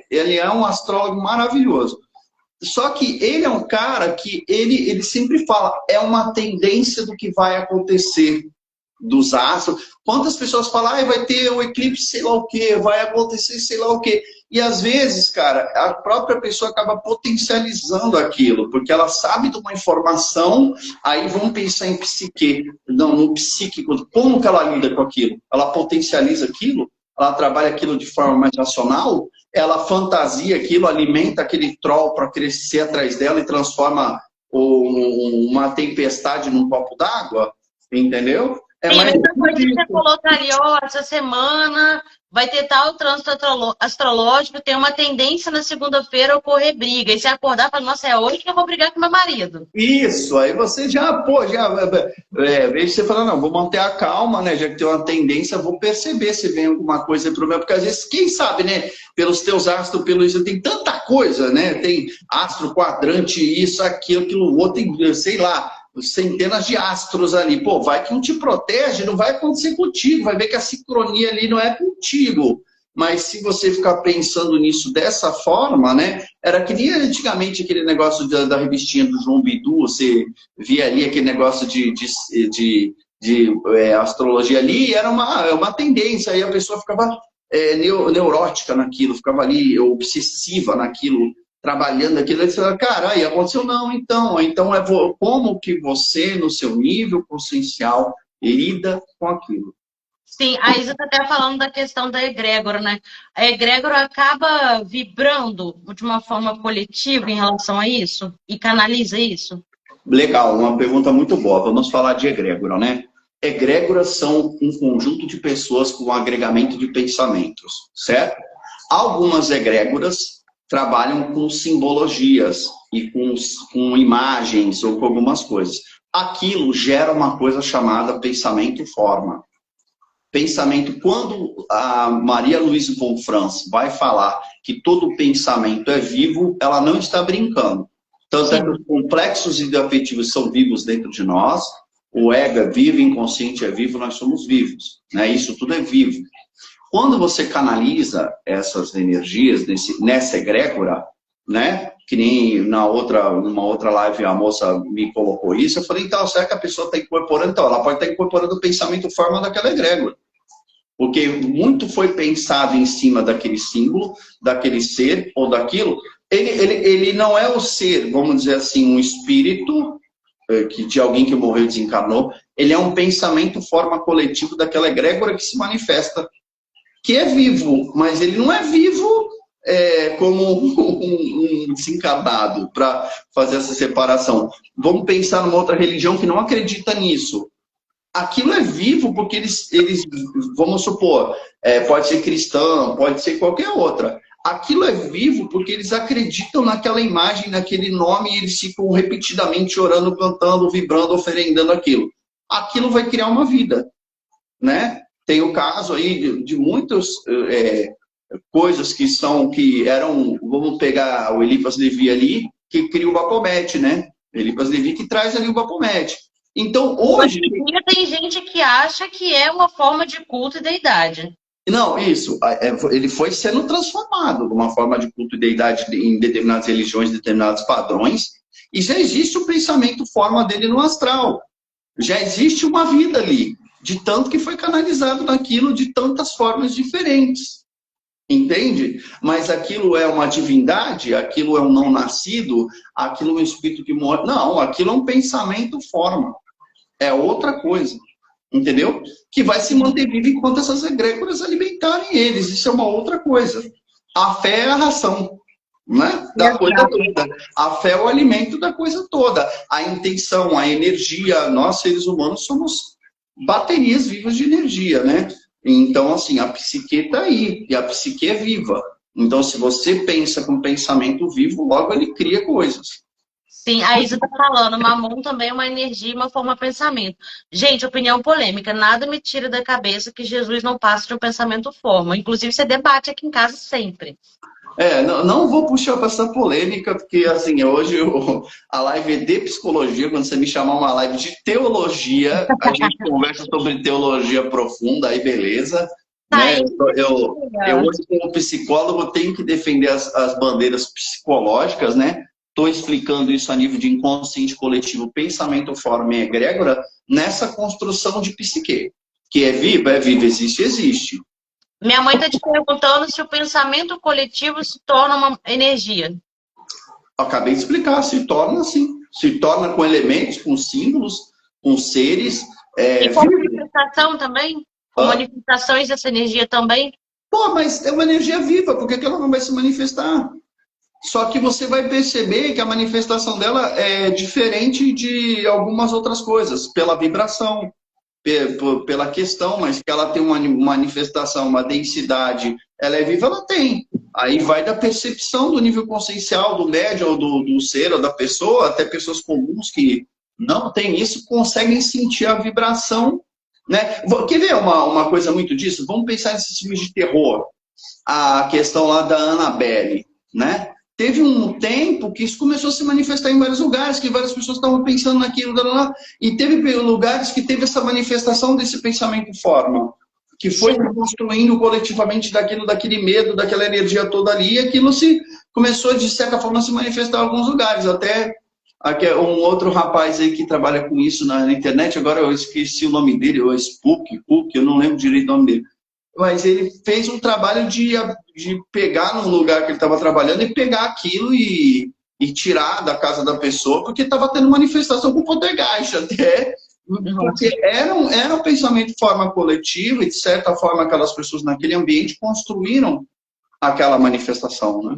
ele é um astrólogo maravilhoso. Só que ele é um cara que ele sempre fala, é uma tendência do que vai acontecer dos astros. Quantas pessoas falam, vai ter o eclipse sei lá o quê, vai acontecer sei lá o quê. E às vezes, cara, a própria pessoa acaba potencializando aquilo, porque ela sabe de uma informação, aí vamos pensar em psique, não, no psíquico, como que ela lida com aquilo? Ela potencializa aquilo? Ela trabalha aquilo de forma mais racional? Ela fantasia aquilo, alimenta aquele troll para crescer atrás dela e transforma uma tempestade num copo d'água? Entendeu? Sim, a mesma coisa que você colocaria, essa semana vai ter tal trânsito astrológico, tem uma tendência na segunda-feira a ocorrer briga. E você acordar e falar, nossa, é hoje que eu vou brigar com meu marido. Isso, aí você já, veja você falar, não, vou manter a calma, né, já que tem uma tendência, vou perceber se vem alguma coisa pro meu, porque às vezes, quem sabe, né, pelos teus astros, pelo isso, tem tanta coisa, né, tem astro quadrante, isso, aquilo, outro, tem, sei lá, centenas de astros ali, pô, vai que um te protege, não vai acontecer contigo, vai ver que a sincronia ali não é contigo. Mas se você ficar pensando nisso dessa forma, né? Era que nem antigamente aquele negócio da revistinha do João Bidu, você via ali aquele negócio de astrologia ali, era uma tendência, aí a pessoa ficava neurótica naquilo, ficava ali obsessiva naquilo, trabalhando aquilo, aí você fala, cara, aí aconteceu não, então é como que você, no seu nível consciencial, lida com aquilo. Sim, a Isa está até falando da questão da egrégora, né? A egrégora acaba vibrando de uma forma coletiva em relação a isso? E canaliza isso? Legal, uma pergunta muito boa. Vamos falar de egrégora, né? Egrégoras são um conjunto de pessoas com um agregamento de pensamentos, certo? Algumas egrégoras trabalham com simbologias e com imagens ou com algumas coisas. Aquilo gera uma coisa chamada pensamento forma. Pensamento, quando a Maria Luísa Wolframs vai falar que todo pensamento é vivo, ela não está brincando. Tanto é que os complexos afetivos são vivos dentro de nós, o ego é vivo, o inconsciente é vivo, nós somos vivos. Né? Isso tudo é vivo. Quando você canaliza essas energias nessa egrégora, né? Que nem numa outra live a moça me colocou isso, eu falei, então, será que a pessoa está incorporando? Então, ela pode estar incorporando o pensamento forma daquela egrégora. Porque muito foi pensado em cima daquele símbolo, daquele ser ou daquilo. Ele não é o ser, vamos dizer assim, um espírito de alguém que morreu e desencarnou. Ele é um pensamento forma coletivo daquela egrégora que se manifesta, que é vivo, mas ele não é vivo como um desencarnado para fazer essa separação. Vamos pensar numa outra religião que não acredita nisso. Aquilo é vivo porque eles vamos supor, pode ser cristão, pode ser qualquer outra. Aquilo é vivo porque eles acreditam naquela imagem, naquele nome, e eles ficam repetidamente orando, cantando, vibrando, oferendando aquilo. Aquilo vai criar uma vida, né? Tem o caso aí de muitas coisas que eram, vamos pegar o Eliphas Levi ali, que cria o Baphomet, né? Eliphas Levi que traz ali o Baphomet. Então, hoje... Tem gente que acha que é uma forma de culto e deidade. Não, isso. Ele foi sendo transformado de uma forma de culto e deidade em determinadas religiões, determinados padrões, e já existe o pensamento forma dele no astral. Já existe uma vida ali, de tanto que foi canalizado naquilo de tantas formas diferentes. Entende? Mas aquilo é uma divindade, aquilo é um não nascido, aquilo é um espírito que morre. Não, aquilo é um pensamento forma. É outra coisa. Entendeu? Que vai se manter vivo enquanto essas egrégoras alimentarem eles. Isso é uma outra coisa. A fé é a ração, né? Da coisa toda. A fé é o alimento da coisa toda. A intenção, a energia, nós seres humanos somos baterias vivas de energia, né? Então, assim, a psique está aí, e a psique é viva. Então, se você pensa com pensamento vivo, logo ele cria coisas. Sim, a Isa está falando, mamon também é uma energia e uma forma de pensamento. Gente, opinião polêmica, nada me tira da cabeça que Jesus não passa de um pensamento forma. Inclusive, você debate aqui em casa sempre. Não vou puxar para essa polêmica, porque assim, hoje a live é de psicologia, quando você me chamar uma live de teologia, a gente conversa sobre teologia profunda, aí beleza. Né? Eu hoje, como psicólogo, tenho que defender as bandeiras psicológicas, né? Estou explicando isso a nível de inconsciente coletivo, pensamento, forma e egrégora, nessa construção de psique. Que é viva, existe, existe. Minha mãe está te perguntando se o pensamento coletivo se torna uma energia. Acabei de explicar, se torna assim. Se torna com elementos, com símbolos, com seres. E com manifestação também? Com manifestações dessa energia também? Pô, mas é uma energia viva, por que ela não vai se manifestar? Só que você vai perceber que a manifestação dela é diferente de algumas outras coisas, pela vibração, pela questão, mas que ela tem uma manifestação, uma densidade, ela é viva, ela tem. Aí vai da percepção do nível consciencial, do médium, ou do ser, ou da pessoa, até pessoas comuns que não têm isso, conseguem sentir a vibração, né? Quer ver uma coisa muito disso? Vamos pensar nesses filmes de terror. A questão lá da Annabelle, né? Teve um tempo que isso começou a se manifestar em vários lugares, que várias pessoas estavam pensando naquilo, e teve lugares que teve essa manifestação desse pensamento forma, que foi construindo coletivamente daquele medo, daquela energia toda ali, e aquilo começou, de certa forma, a se manifestar em alguns lugares. Até um outro rapaz aí que trabalha com isso na internet, agora eu esqueci o nome dele, o Spook, eu não lembro direito o nome dele. Mas ele fez um trabalho de pegar no lugar que ele estava trabalhando e pegar aquilo e tirar da casa da pessoa, porque estava tendo manifestação com poltergeist até, porque era um pensamento de forma coletiva e, de certa forma, aquelas pessoas naquele ambiente construíram aquela manifestação, né?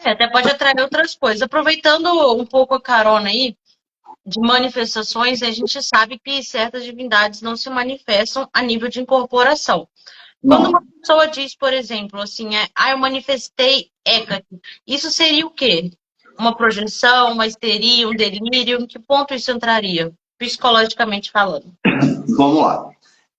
Até pode atrair outras coisas. Aproveitando um pouco a carona aí, de manifestações, a gente sabe que certas divindades não se manifestam a nível de incorporação. Quando uma Não. pessoa diz, por exemplo, assim, eu manifestei Hecate, isso seria o quê? Uma projeção, uma histeria, um delírio? Em que ponto isso entraria, psicologicamente falando? Vamos lá.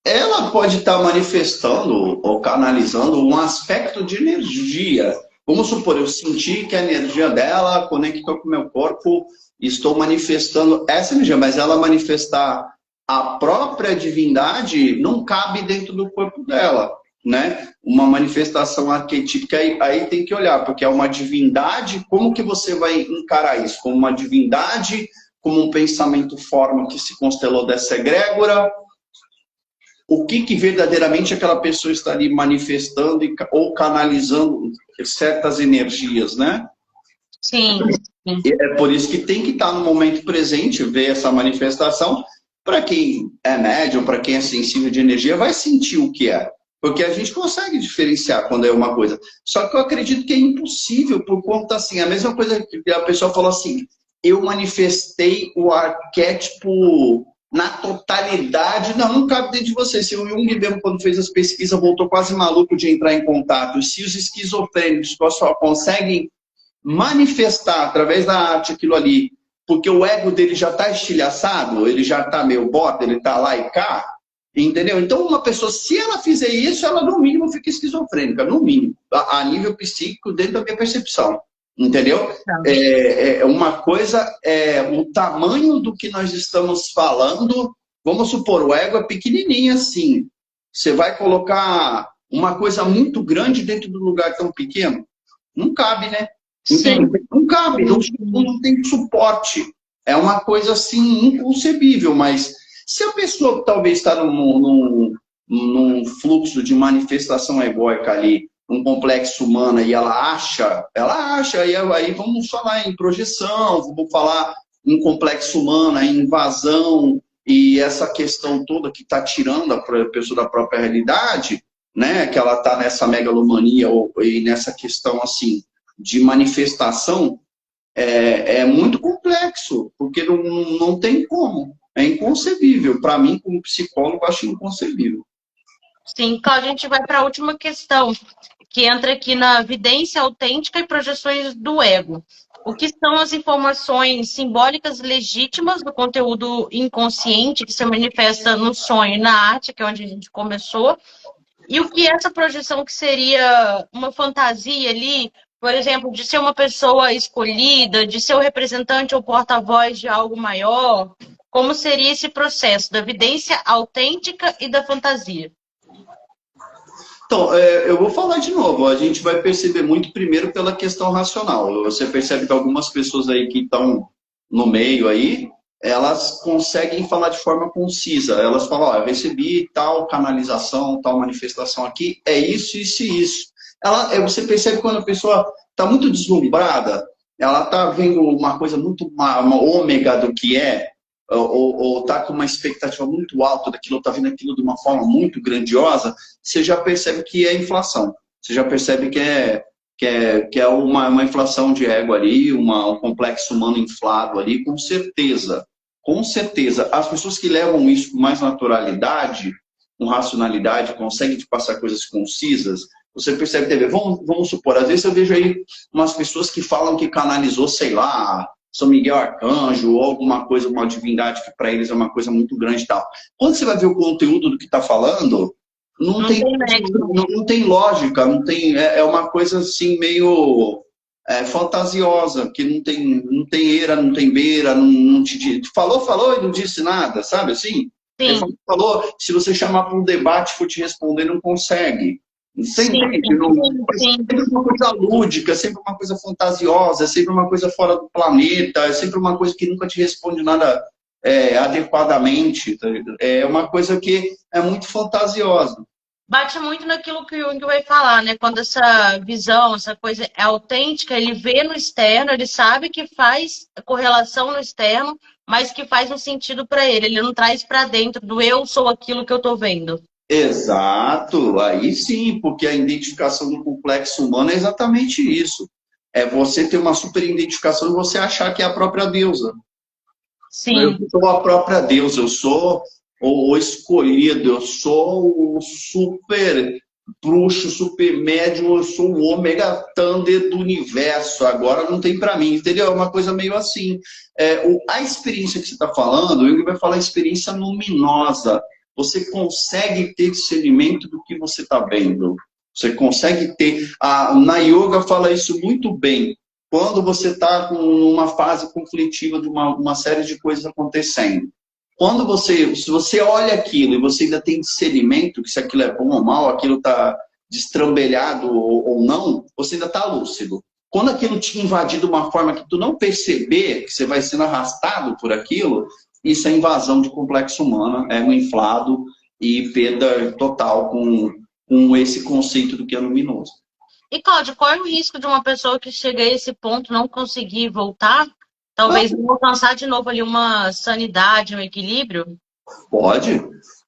Ela pode estar manifestando ou canalizando um aspecto de energia. Vamos supor, eu senti que a energia dela conectou com o meu corpo, estou manifestando essa energia, mas ela manifestar a própria divindade não cabe dentro do corpo dela, né? Uma manifestação arquetípica, aí tem que olhar, porque é uma divindade, como que você vai encarar isso? Como uma divindade, como um pensamento forma que se constelou dessa egrégora, o que verdadeiramente aquela pessoa está ali manifestando ou canalizando certas energias, né? Sim, sim. E é por isso que tem que estar no momento presente, ver essa manifestação. Para quem é médium, para quem é sensível de energia, vai sentir o que é. Porque a gente consegue diferenciar quando é uma coisa. Só que eu acredito que é impossível, por conta assim, a mesma coisa que a pessoa falou assim, eu manifestei o arquétipo na totalidade, não cabe dentro de você. Se o Jung mesmo, quando fez as pesquisas, voltou quase maluco de entrar em contato. Se os esquizofrênicos só conseguem manifestar através da arte aquilo ali, porque o ego dele já está estilhaçado, ele já está meio bota, ele está lá e cá, entendeu? Então uma pessoa, se ela fizer isso, ela no mínimo fica esquizofrênica, no mínimo, a nível psíquico, dentro da minha percepção. Entendeu? Uma coisa é o tamanho do que nós estamos falando. Vamos supor, o ego é pequenininho assim. Você vai colocar uma coisa muito grande dentro de um lugar tão pequeno? Não cabe, né? Entende? Não cabe, não tem suporte. É uma coisa assim inconcebível, mas se a pessoa talvez está num fluxo de manifestação egóica ali, um complexo humano e ela acha, e aí vamos falar em projeção, vamos falar em complexo humano, em invasão e essa questão toda que está tirando a pessoa da própria realidade, né? Que ela está nessa megalomania e nessa questão assim de manifestação, é muito complexo, porque não tem como, é inconcebível. Para mim, como psicólogo, acho inconcebível. Sim, então a gente vai para a última questão, que entra aqui na vidência autêntica e projeções do ego. O que são as informações simbólicas legítimas do conteúdo inconsciente que se manifesta no sonho e na arte, que é onde a gente começou, e o que é essa projeção que seria uma fantasia ali, por exemplo, de ser uma pessoa escolhida, de ser o representante ou porta-voz de algo maior? Como seria esse processo da vidência autêntica e da fantasia? Então, eu vou falar de novo. A gente vai perceber muito primeiro pela questão racional. Você percebe que algumas pessoas aí que estão no meio aí, elas conseguem falar de forma concisa. Elas falam, ó, eu recebi tal canalização, tal manifestação aqui, é isso, isso e isso. Você percebe quando a pessoa está muito deslumbrada, ela está vendo uma coisa muito, uma ômega do que é, ou está com uma expectativa muito alta daquilo, está vendo aquilo de uma forma muito grandiosa, você já percebe que é inflação. Você já percebe que é uma inflação de ego ali, um complexo humano inflado ali, com certeza. Com certeza. As pessoas que levam isso com mais naturalidade, com racionalidade, conseguem te passar coisas concisas, você percebe TV. Vamos supor, às vezes eu vejo aí umas pessoas que falam que canalizou, sei lá, São Miguel Arcanjo, ou alguma coisa, uma divindade que para eles é uma coisa muito grande e tal. Quando você vai ver o conteúdo do que está falando, não tem lógica, não tem, é uma coisa assim meio fantasiosa, que não tem eira, não tem beira, não te falou e não disse nada, sabe assim? Ele falou, se você chamar para um debate for te responder, não consegue. Você entende? Sempre uma coisa lúdica, sempre uma coisa fantasiosa, sempre uma coisa fora do planeta, sempre uma coisa que nunca te responde nada adequadamente. É uma coisa que é muito fantasiosa. Bate muito naquilo que o Jung vai falar, né? Quando essa visão, essa coisa é autêntica, ele vê no externo, ele sabe que faz correlação no externo, mas que faz um sentido para ele. Ele não traz para dentro do eu sou aquilo que eu estou vendo. Exato, aí sim, porque a identificação do complexo humano é exatamente isso. É você ter uma super identificação e você achar que é a própria deusa. Eu Sim. sou a própria Deus, eu sou o escolhido, eu sou o super bruxo, super médium, eu sou o Omega Thunder do universo, agora não tem para mim, entendeu? É uma coisa meio assim. A experiência que você está falando, o Jung vai falar experiência luminosa. Você consegue ter discernimento do que você está vendo. Você consegue ter... Na yoga fala isso muito bem. Quando você está com uma fase conflitiva de uma série de coisas acontecendo. Se você olha aquilo e você ainda tem discernimento, que se aquilo é bom ou mal, aquilo está destrambelhado ou não, você ainda está lúcido. Quando aquilo te invadir de uma forma que tu não perceber, que você vai sendo arrastado por aquilo, isso é invasão de complexo humano, é um inflado e perda total com esse conceito do que é luminoso. E, Cláudio, qual é o risco de uma pessoa que chega a esse ponto não conseguir voltar? Ah, Talvez não alcançar de novo ali uma sanidade, um equilíbrio? pode,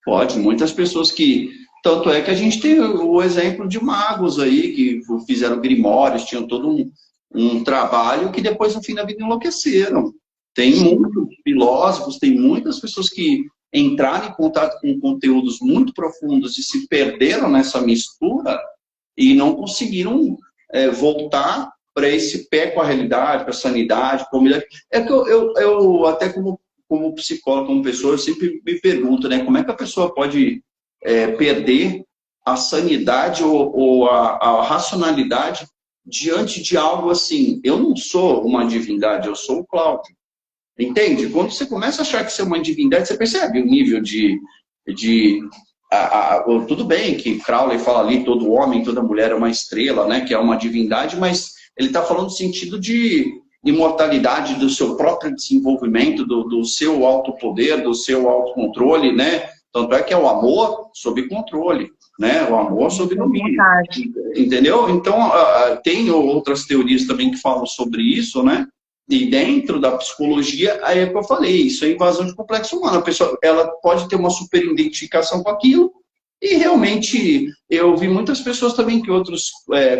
pode. Muitas pessoas que... Tanto é que a gente tem o exemplo de magos aí, que fizeram grimórios, tinham todo um trabalho que depois, no fim da vida, enlouqueceram. Tem muitos filósofos, tem muitas pessoas que entraram em contato com conteúdos muito profundos e se perderam nessa mistura e não conseguiram voltar para esse pé com a realidade, para a sanidade, para a... É que eu até como psicólogo, como pessoa, eu sempre me pergunto, né, como é que a pessoa pode perder a sanidade ou a racionalidade diante de algo assim. Eu não sou uma divindade, eu sou o Cláudio. Entende? Quando você começa a achar que você é uma divindade, você percebe o nível de tudo bem que Crowley fala ali, todo homem, toda mulher é uma estrela, né, que é uma divindade, mas ele está falando no sentido de imortalidade do seu próprio desenvolvimento, do seu autopoder, do seu autocontrole, né? Tanto é que é o amor sob controle, né? O amor sob domínio. Entendeu? Então, tem outras teorias também que falam sobre isso, né? E dentro da psicologia, aí é que eu falei, isso é invasão de complexo humano. A pessoa, ela pode ter uma super identificação com aquilo, e realmente eu vi muitas pessoas também que outros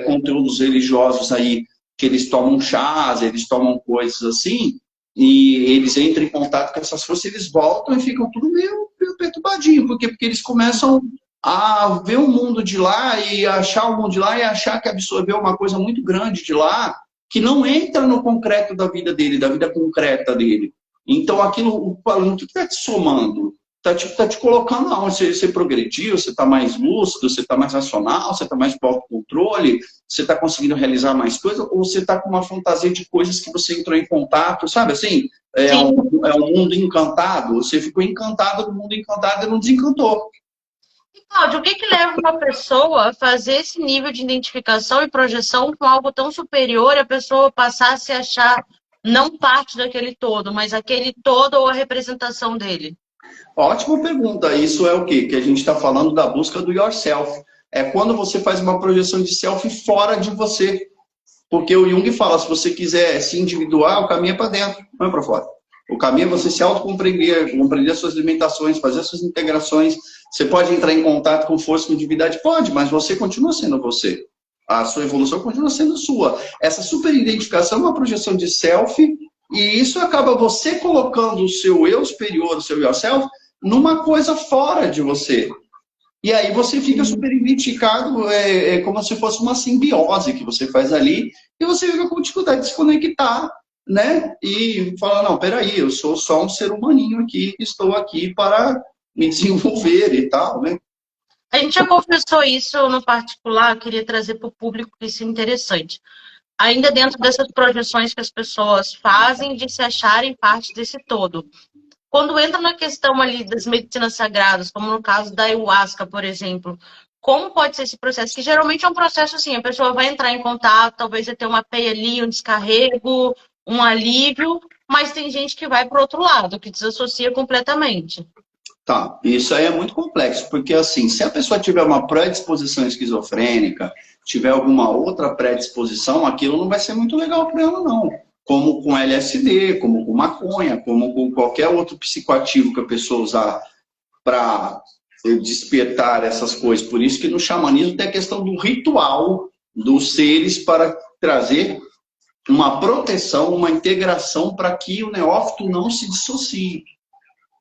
conteúdos religiosos aí, que eles tomam chás, eles tomam coisas assim, e eles entram em contato com essas forças, eles voltam e ficam tudo meio perturbadinho. Por quê? Porque eles começam a ver o mundo de lá e achar o mundo de lá e achar que absorveu uma coisa muito grande de lá, que não entra no concreto da vida dele, da vida concreta dele. Então, aquilo, o que está te somando? Está te colocando aonde você progrediu, você está mais lúcido, você está mais racional, você está mais para controle, você está conseguindo realizar mais coisas, ou você está com uma fantasia de coisas que você entrou em contato, sabe assim? É um mundo encantado, você ficou encantado no mundo encantado e não desencantou. Cláudio, o que que leva uma pessoa a fazer esse nível de identificação e projeção com algo tão superior e a pessoa passar a se achar não parte daquele todo, mas aquele todo ou a representação dele? Ótima pergunta. Isso é o quê? Que a gente está falando da busca do yourself. É quando você faz uma projeção de self fora de você. Porque o Jung fala, se você quiser se individuar, o caminho é para dentro, não é para fora. O caminho é você se autocompreender, compreender as suas limitações, fazer as suas integrações. Você pode entrar em contato com força, com divindade? Pode, mas você continua sendo você. A sua evolução continua sendo sua. Essa superidentificação é uma projeção de self, e isso acaba você colocando o seu eu superior, o seu yourself, numa coisa fora de você. E aí você fica super identificado, como se fosse uma simbiose que você faz ali, e você fica com dificuldade de se conectar, né? E fala, não, peraí, eu sou só um ser humaninho aqui, estou aqui para me desenvolver e tal, né? A gente já conversou isso no particular, eu queria trazer para o público isso é interessante. Ainda dentro dessas projeções que as pessoas fazem de se acharem parte desse todo. Quando entra na questão ali das medicinas sagradas, como no caso da ayahuasca, por exemplo, como pode ser esse processo? Que geralmente é um processo assim, a pessoa vai entrar em contato, talvez vai ter uma peia ali, um descarrego, um alívio, mas tem gente que vai para o outro lado, que desassocia completamente. Tá, isso aí é muito complexo, porque assim, se a pessoa tiver uma predisposição esquizofrênica, tiver alguma outra predisposição, aquilo não vai ser muito legal para ela, não. Como com LSD, como com maconha, como com qualquer outro psicoativo que a pessoa usar para despertar essas coisas. Por isso que no xamanismo tem a questão do ritual dos seres para trazer uma proteção, uma integração para que o neófito não se dissocie.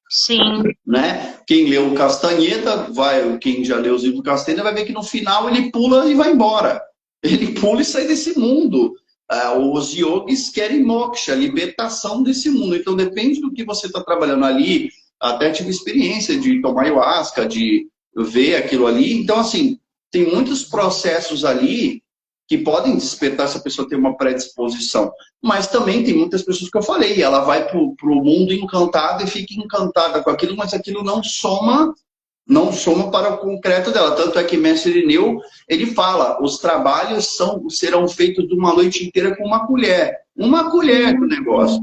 Sim. Né? Quem leu o Castanheda, quem já leu os livros do Castanheda, vai ver que no final ele pula e vai embora. Ele pula e sai desse mundo. Os yogis querem moksha, libertação desse mundo. Então depende do que você está trabalhando ali. Até tive experiência de tomar ayahuasca, de ver aquilo ali. Então, assim, tem muitos processos ali que podem despertar se a pessoa tem uma predisposição. Mas também tem muitas pessoas que eu falei, ela vai para o mundo encantado e fica encantada com aquilo, mas aquilo não soma para o concreto dela. Tanto é que Mestre Irineu, ele fala, os trabalhos serão feitos de uma noite inteira com uma colher. Uma colher do negócio.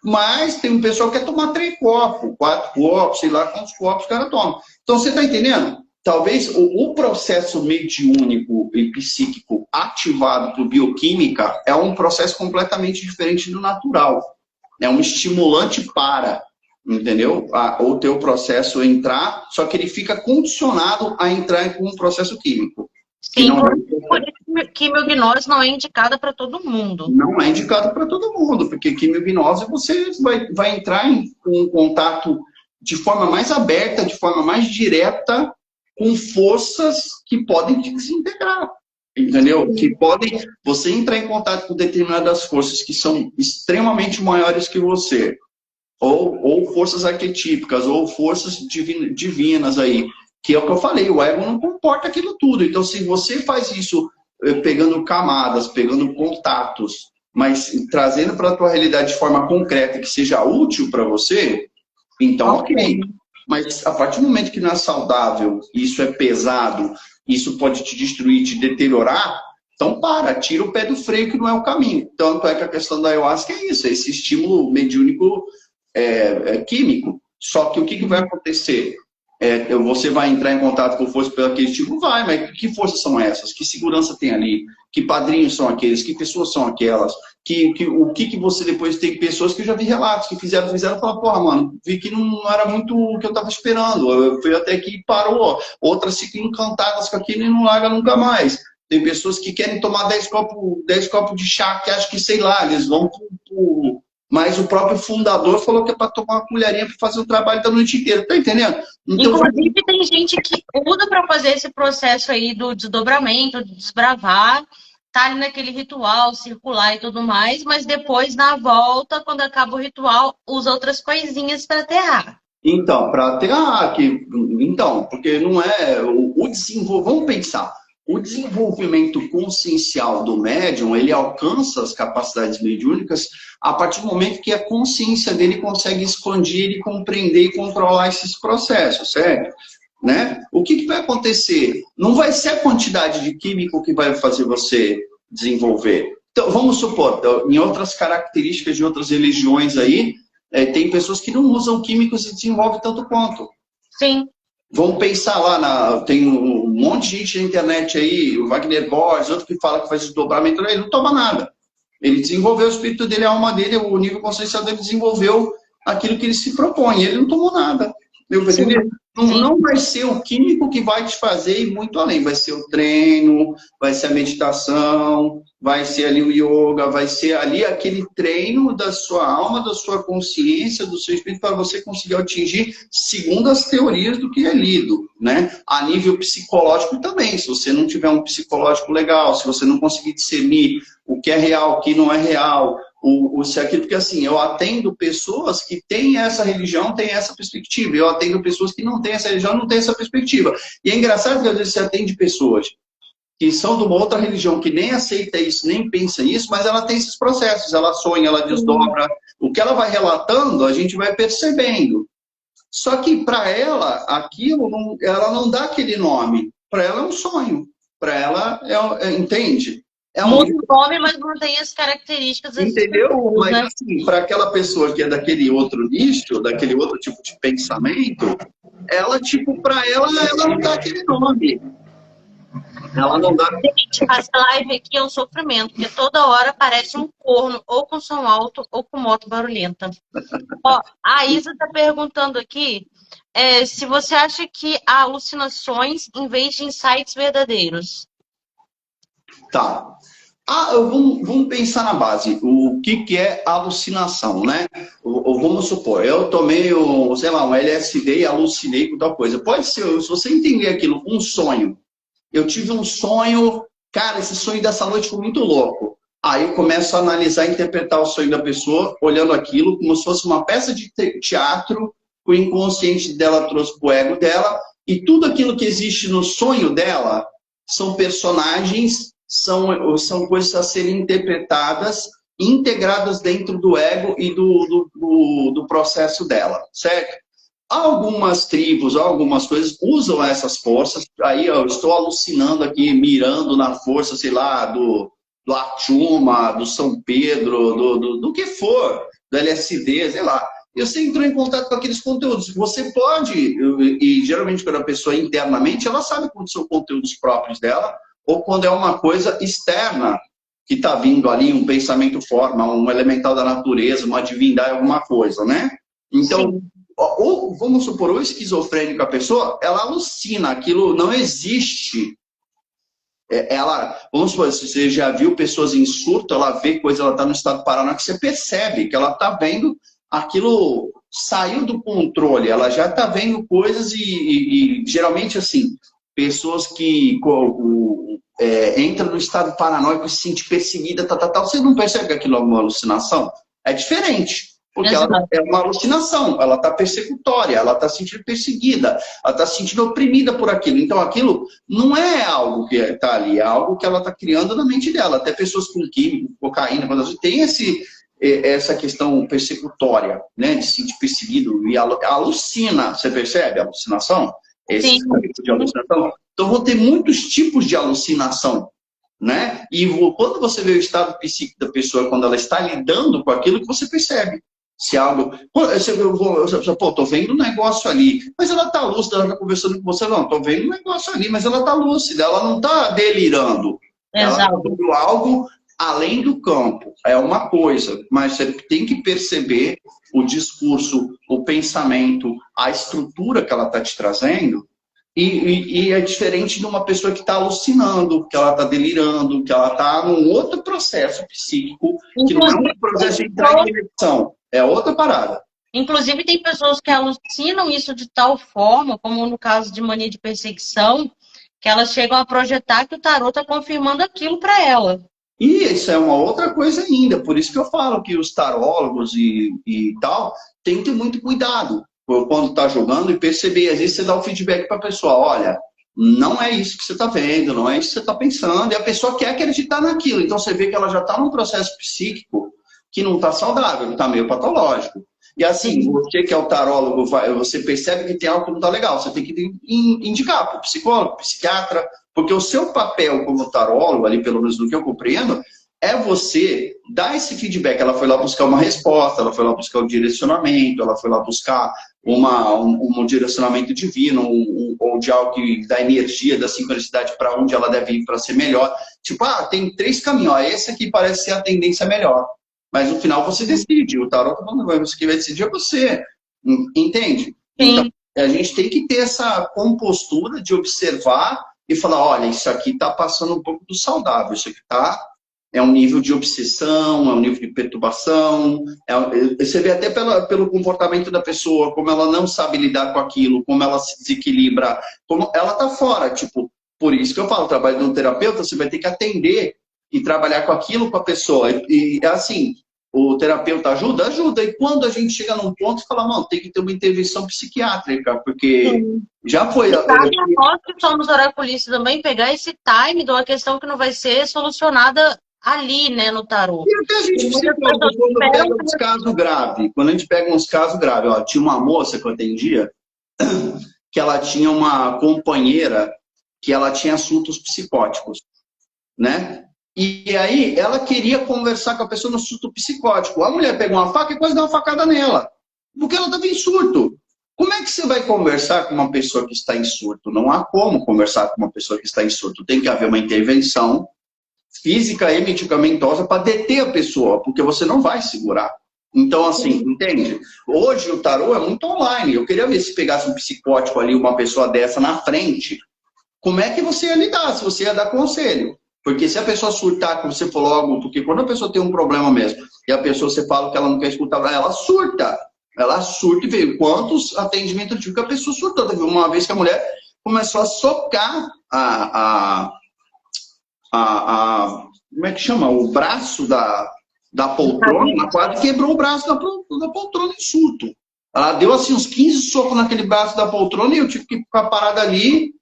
Mas tem um pessoal que quer tomar 3 copos, 4 copos, sei lá quantos copos o cara toma. Então, você está entendendo? Talvez o processo mediúnico e psíquico ativado por bioquímica é um processo completamente diferente do natural. É um estimulante para, entendeu? O teu processo entrar, só que ele fica condicionado a entrar com um processo químico. Sim, por isso que quimiognose não é indicada para todo mundo. Não é indicado para todo mundo, porque quimiognose você vai entrar em contato de forma mais aberta, de forma mais direta, com forças que podem te desintegrar, entendeu? Que podem, você entrar em contato com determinadas forças que são extremamente maiores que você, ou forças arquetípicas, ou forças divinas aí, que é o que eu falei, o ego não comporta aquilo tudo. Então, se você faz isso pegando camadas, pegando contatos, mas trazendo para a tua realidade de forma concreta, que seja útil para você, então ok. Mas a partir do momento que não é saudável, isso é pesado, isso pode te destruir, te deteriorar, então tira o pé do freio que não é o caminho. Tanto é que a questão da ayahuasca é isso, é esse estímulo mediúnico químico. Só que o que vai acontecer? Você vai entrar em contato com forças pelo aquele tipo? Vai, mas que forças são essas? Que segurança tem ali? Que padrinhos são aqueles? Que pessoas são aquelas? O que você depois tem pessoas que eu já vi relatos que fizeram e falaram, porra, mano, vi que não era muito o que eu tava esperando. Eu fui até que parou. Outras ficam encantadas com aquilo e não larga nunca mais. Tem pessoas que querem tomar 10 copos de chá, que acho que, sei lá, eles vão mas o próprio fundador falou que é para tomar uma colherinha para fazer o trabalho da noite inteira. Tá entendendo? Então, inclusive, tem gente que usa para fazer esse processo aí do desdobramento, de desbravar, tá ali naquele ritual circular e tudo mais, mas depois, na volta, quando acaba o ritual, usa outras coisinhas para aterrar. Então, para aterrar, porque não é vamos pensar. O desenvolvimento consciencial do médium, ele alcança as capacidades mediúnicas a partir do momento que a consciência dele consegue expandir e compreender e controlar esses processos, certo? Né? O que vai acontecer? Não vai ser a quantidade de químico que vai fazer você desenvolver. Então, vamos supor, em outras características de outras religiões aí, tem pessoas que não usam químicos e desenvolvem tanto quanto. Sim. Vamos pensar lá, tem um monte de gente na internet aí, o Wagner Borges, outro que fala que faz desdobramento, ele não toma nada. Ele desenvolveu o espírito dele, a alma dele, o nível consciencial dele desenvolveu aquilo que ele se propõe. Ele não tomou nada. Não vai ser o químico que vai te fazer ir muito além. Vai ser o treino, vai ser a meditação, vai ser ali o yoga, vai ser ali aquele treino da sua alma, da sua consciência, do seu espírito, para você conseguir atingir segundo as teorias do que é lido, né? A nível psicológico também. Se você não tiver um psicológico legal, se você não conseguir discernir o que é real, o que não é real, porque assim, eu atendo pessoas que têm essa religião, têm essa perspectiva. Eu atendo pessoas que não têm essa religião, não têm essa perspectiva. E é engraçado que às vezes você atende pessoas que são de uma outra religião, que nem aceita isso, nem pensa isso, mas ela tem esses processos, ela sonha, ela desdobra. O que ela vai relatando, a gente vai percebendo. Só que para ela, aquilo, ela não dá aquele nome. Para ela é um sonho. Para ela, entende? Muda o nome, mas mantém as características. Entendeu? Mas assim, para aquela pessoa que é daquele outro nicho, daquele outro tipo de pensamento, ela, para ela não dá aquele nome. Ela não dá. Gente, essa live aqui é um sofrimento, porque toda hora aparece um corno, ou com som alto, ou com moto barulhenta. Ó, a Isa está perguntando aqui se você acha que há alucinações em vez de insights verdadeiros. Tá. Vamos pensar na base. O que é alucinação, né? Vamos supor, eu tomei, sei lá, um LSD e alucinei com tal coisa. Pode ser, se você entender aquilo, um sonho. Eu tive um sonho, cara, esse sonho dessa noite foi muito louco. Aí eu começo a analisar e interpretar o sonho da pessoa, olhando aquilo como se fosse uma peça de teatro que o inconsciente dela trouxe para o ego dela, e tudo aquilo que existe no sonho dela são personagens, são coisas a serem interpretadas, integradas dentro do ego e do processo dela, certo? Algumas tribos, algumas coisas usam essas forças. Aí eu estou alucinando aqui, mirando na força, sei lá, do Atuma, do São Pedro, do que for, do LSD, sei lá. E você entrou em contato com aqueles conteúdos. Você pode, e geralmente quando a pessoa internamente, ela sabe quando são conteúdos próprios dela, ou quando é uma coisa externa que está vindo ali, um pensamento forma, um elemental da natureza, uma divindade, alguma coisa, né? Então, sim. Ou, vamos supor, o esquizofrênico, a pessoa, ela alucina, aquilo não existe. Vamos supor, se você já viu pessoas em surto, ela vê coisa, ela está no estado paranoico, que você percebe que ela está vendo aquilo saiu do controle, ela já está vendo coisas e geralmente assim, pessoas que entram no estado paranoico e se sentem perseguida, você não percebe que aquilo é uma alucinação? É diferente. Porque ela é uma alucinação, ela está persecutória, ela está se sentindo perseguida, ela está se sentindo oprimida por aquilo. Então, aquilo não é algo que está ali, é algo que ela está criando na mente dela. Até pessoas com químico, cocaína, tem essa questão persecutória, né, de se sentir perseguido e alucina. Você percebe a alucinação? Esse tipo de alucinação. Então, vão ter muitos tipos de alucinação. Né? E quando você vê o estado psíquico da pessoa, quando ela está lidando com aquilo, que você percebe. Se algo. Tô vendo um negócio ali, mas ela está lúcida, ela está conversando com você. Não, tô vendo um negócio ali, mas ela está lúcida, ela não está delirando. Exato. Ela está vendo algo além do campo. É uma coisa, mas você tem que perceber o discurso, o pensamento, a estrutura que ela está te trazendo. E é diferente de uma pessoa que está alucinando, que ela está delirando, que ela está num outro processo psíquico, que não é um processo de entrar em direção, é outra parada. Inclusive, tem pessoas que alucinam isso de tal forma, como no caso de mania de perseguição, que elas chegam a projetar que o tarô está confirmando aquilo para ela. E isso é uma outra coisa ainda, por isso que eu falo que os tarólogos e tal, tem que ter muito cuidado quando está jogando e perceber. Às vezes você dá um feedback para a pessoa, olha, não é isso que você está vendo, não é isso que você está pensando, e a pessoa quer acreditar naquilo. Então você vê que ela já está num processo psíquico que não está saudável, está meio patológico. E assim, você que é o tarólogo, você percebe que tem algo que não está legal, você tem que indicar para o psicólogo, psiquiatra, porque o seu papel como tarólogo, ali pelo menos do que eu compreendo, é você dar esse feedback. Ela foi lá buscar uma resposta, ela foi lá buscar um direcionamento, ela foi lá buscar um direcionamento divino, ou de algo da energia, da sincronicidade para onde ela deve ir para ser melhor. Tipo, tem 3 caminhos, esse aqui parece ser a tendência melhor. Mas no final você decide, o tarot tá falando, você que vai decidir é você. Entende? Sim. Então, a gente tem que ter essa compostura de observar e falar, olha, isso aqui está passando um pouco do saudável, isso aqui é um nível de obsessão, é um nível de perturbação. Você vê até pelo comportamento da pessoa, como ela não sabe lidar com aquilo, como ela se desequilibra, como ela está fora. Tipo, por isso que eu falo, o trabalho de um terapeuta, você vai ter que atender e trabalhar com aquilo com a pessoa. E assim, o terapeuta ajuda? Ajuda. E quando a gente chega num ponto e fala, mano, tem que ter uma intervenção psiquiátrica, porque já foi... Nós que somos oraculistas também, pegar esse time de uma questão que não vai ser solucionada ali, né, no tarô. E até a gente psicólogo, quando pega uns casos graves, quando a gente pega uns casos graves, ó, tinha uma moça que eu atendia, que ela tinha uma companheira que ela tinha assuntos psicóticos, né? E aí ela queria conversar com a pessoa no surto psicótico. A mulher pegou uma faca e quase deu uma facada nela, porque ela estava em surto. Como é que você vai conversar com uma pessoa que está em surto? Não há como conversar com uma pessoa que está em surto. Tem que haver uma intervenção física e medicamentosa para deter a pessoa, porque você não vai segurar. Então, assim, entende? Hoje o tarô é muito online. Eu queria ver se pegasse um psicótico ali, uma pessoa dessa na frente, como é que você ia lidar, se você ia dar conselho. Porque se a pessoa surtar, como você falou, algo, porque quando a pessoa tem um problema mesmo, e a pessoa, você fala que ela não quer escutar, ela surta. Ela surta e veio. Quantos atendimentos eu tive que a pessoa surtou? Teve uma vez que a mulher começou a socar como é que chama? O braço da poltrona, quase quebrou o braço da poltrona em surto. Ela deu assim uns 15 socos naquele braço da poltrona e eu tive que ficar parada ali.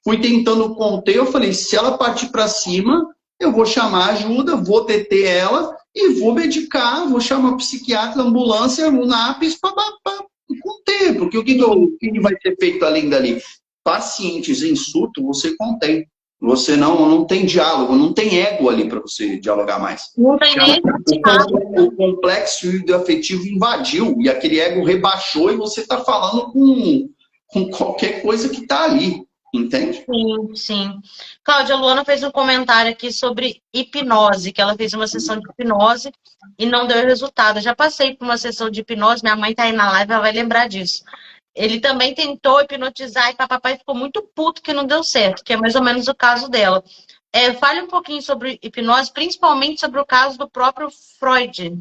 Fui tentando conter, eu falei, se ela partir para cima, eu vou chamar ajuda, vou deter ela e vou medicar, vou chamar psiquiatra, ambulância, o NAPS para conter, porque o que vai ser feito além dali? Pacientes em surto, você contém. Você não tem diálogo, não tem ego ali para você dialogar mais. Não tem nem O complexo afetivo invadiu e aquele ego rebaixou e você está falando com qualquer coisa que está ali. Entende? Sim, sim. Cláudia, a Luana fez um comentário aqui sobre hipnose, que ela fez uma sessão de hipnose e não deu resultado. Eu já passei por uma sessão de hipnose, minha mãe tá aí na live, ela vai lembrar disso. Ele também tentou hipnotizar e papai ficou muito puto que não deu certo, que é mais ou menos o caso dela. Fale um pouquinho sobre hipnose, principalmente sobre o caso do próprio Freud.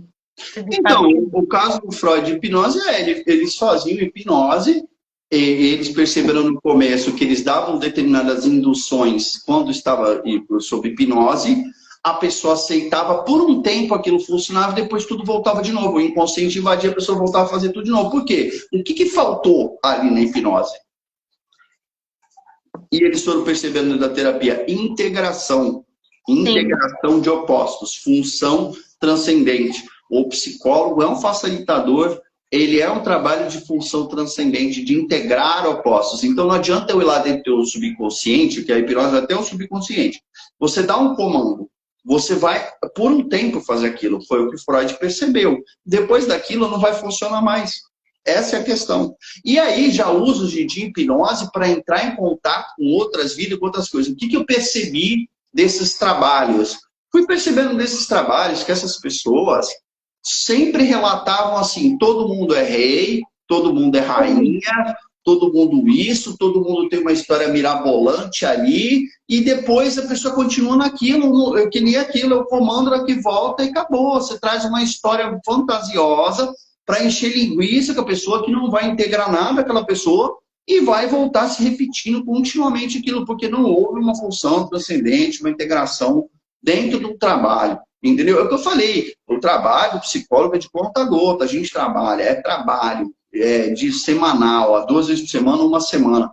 Então, o caso do Freud de hipnose eles faziam hipnose. Eles perceberam no começo que eles davam determinadas induções quando estava sob hipnose, a pessoa aceitava por um tempo, aquilo funcionava, depois tudo voltava de novo. O inconsciente invadia, a pessoa voltava a fazer tudo de novo. Por quê? O que faltou ali na hipnose? E eles foram percebendo da terapia integração. Integração de opostos, função transcendente. O psicólogo é um facilitador. Ele é um trabalho de função transcendente, de integrar opostos. Então não adianta eu ir lá dentro do teu subconsciente, que a hipnose é até o subconsciente. Você dá um comando, você vai por um tempo fazer aquilo. Foi o que Freud percebeu. Depois daquilo não vai funcionar mais. Essa é a questão. E aí já uso de hipnose para entrar em contato com outras vidas, com outras coisas. O que eu percebi desses trabalhos? Fui percebendo desses trabalhos que essas pessoas sempre relatavam assim, todo mundo é rei, todo mundo é rainha, todo mundo isso, todo mundo tem uma história mirabolante ali, e depois a pessoa continua naquilo, eu queria aquilo, eu comando ela que volta e acabou. Você traz uma história fantasiosa para encher linguiça com a pessoa que não vai integrar nada aquela pessoa e vai voltar se repetindo continuamente aquilo, porque não houve uma função transcendente, uma integração dentro do trabalho. Entendeu? É o que eu falei, o trabalho do psicólogo é de conta gota, a gente trabalha, é trabalho de semanal, 2 vezes por semana, uma semana.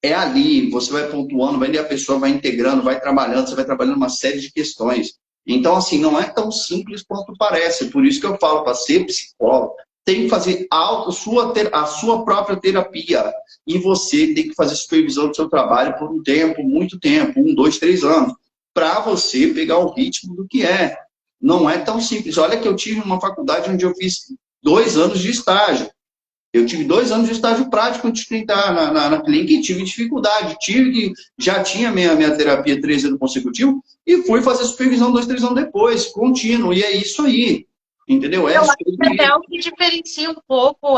É ali, você vai pontuando, vai ali a pessoa vai integrando, vai trabalhando, você vai trabalhando uma série de questões. Então, assim, não é tão simples quanto parece. Por isso que eu falo, para ser psicólogo, tem que fazer a sua própria terapia. E você tem que fazer supervisão do seu trabalho por um tempo, muito tempo, 1, 2, 3 anos, para você pegar o ritmo do que é. Não é tão simples. Olha que eu tive uma faculdade onde eu fiz 2 anos de estágio. Eu tive 2 anos de estágio prático antes de entrar na clínica e tive dificuldade. Já tinha minha terapia 3 anos consecutivos e fui fazer supervisão 2, 3 anos depois, contínuo. E é isso aí. Entendeu? Eu acho que até o que diferencia um pouco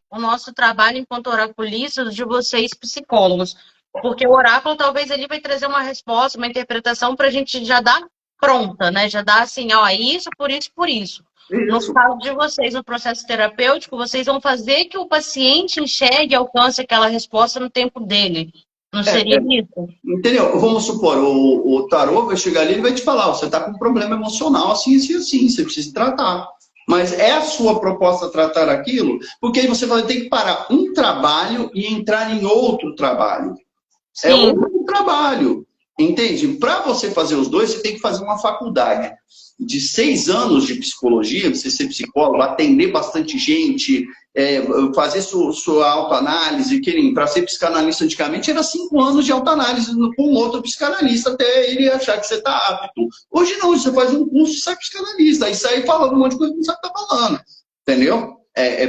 o nosso trabalho enquanto oraculistas de vocês psicólogos. Porque o oráculo talvez ele vai trazer uma resposta, uma interpretação para a gente já dar pronta, né? Já dar assim, ó, isso, por isso, por isso. No caso de vocês, no processo terapêutico, vocês vão fazer que o paciente enxergue e alcance aquela resposta no tempo dele. Não seria isso? Entendeu? Vamos supor, o tarô vai chegar ali e vai te falar, você está com um problema emocional assim, assim, assim, você precisa tratar. Mas é a sua proposta tratar aquilo? Porque aí você vai ter que parar um trabalho e entrar em outro trabalho. Sim. É outro trabalho. Entende? Para você fazer os dois, você tem que fazer uma faculdade de 6 anos de psicologia, você ser psicólogo, atender bastante gente, fazer sua autoanálise. Para ser psicanalista antigamente era 5 anos de autoanálise com outro psicanalista até ele achar que você está apto. Hoje não, você faz um curso e sai psicanalista, aí sai falando um monte de coisa que não sabe o que está falando. Entendeu?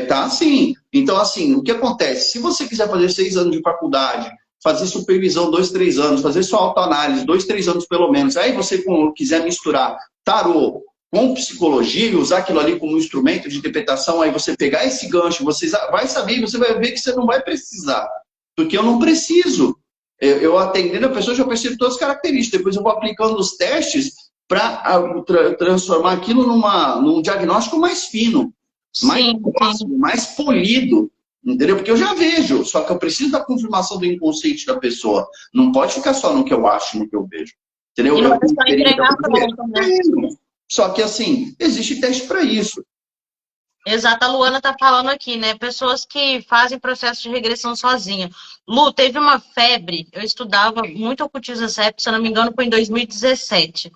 Tá assim. Então, assim, o que acontece? Se você quiser fazer 6 anos de faculdade, fazer supervisão 2, 3 anos, fazer sua autoanálise 2, 3 anos pelo menos, aí você quiser misturar tarô com psicologia e usar aquilo ali como instrumento de interpretação, aí você pegar esse gancho, você vai saber e você vai ver que você não vai precisar. Porque eu não preciso. Eu atendendo a pessoa, já percebo todas as características. Depois eu vou aplicando os testes para transformar aquilo num diagnóstico mais fino, mais Sim, sim. próximo, mais polido. Entendeu? Porque eu já vejo, só que eu preciso da confirmação do inconsciente da pessoa. Não pode ficar só no que eu acho, no que eu vejo. Entendeu? E não Eu é tenho só experiência entregar para dizer, pronto, né? tenho. Só que assim, existe teste para isso. Exato, a Luana tá falando aqui, né? Pessoas que fazem processo de regressão sozinha. Lu, teve uma febre, eu estudava muito ocultismo nessa época, se eu não me engano, foi em 2017,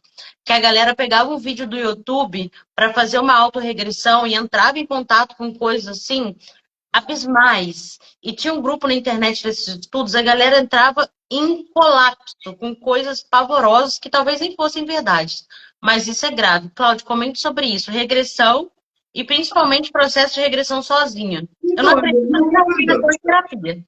que a galera pegava um vídeo do YouTube para fazer uma autorregressão e entrava em contato com coisas assim, abismais. E tinha um grupo na internet desses estudos, a galera entrava em colapso, com coisas pavorosas que talvez nem fossem verdade. Mas isso é grave. Cláudio, comente sobre isso. Regressão e principalmente processo de regressão sozinha. Eu não Então, é a acredito mesma na coisa. combinação de terapia.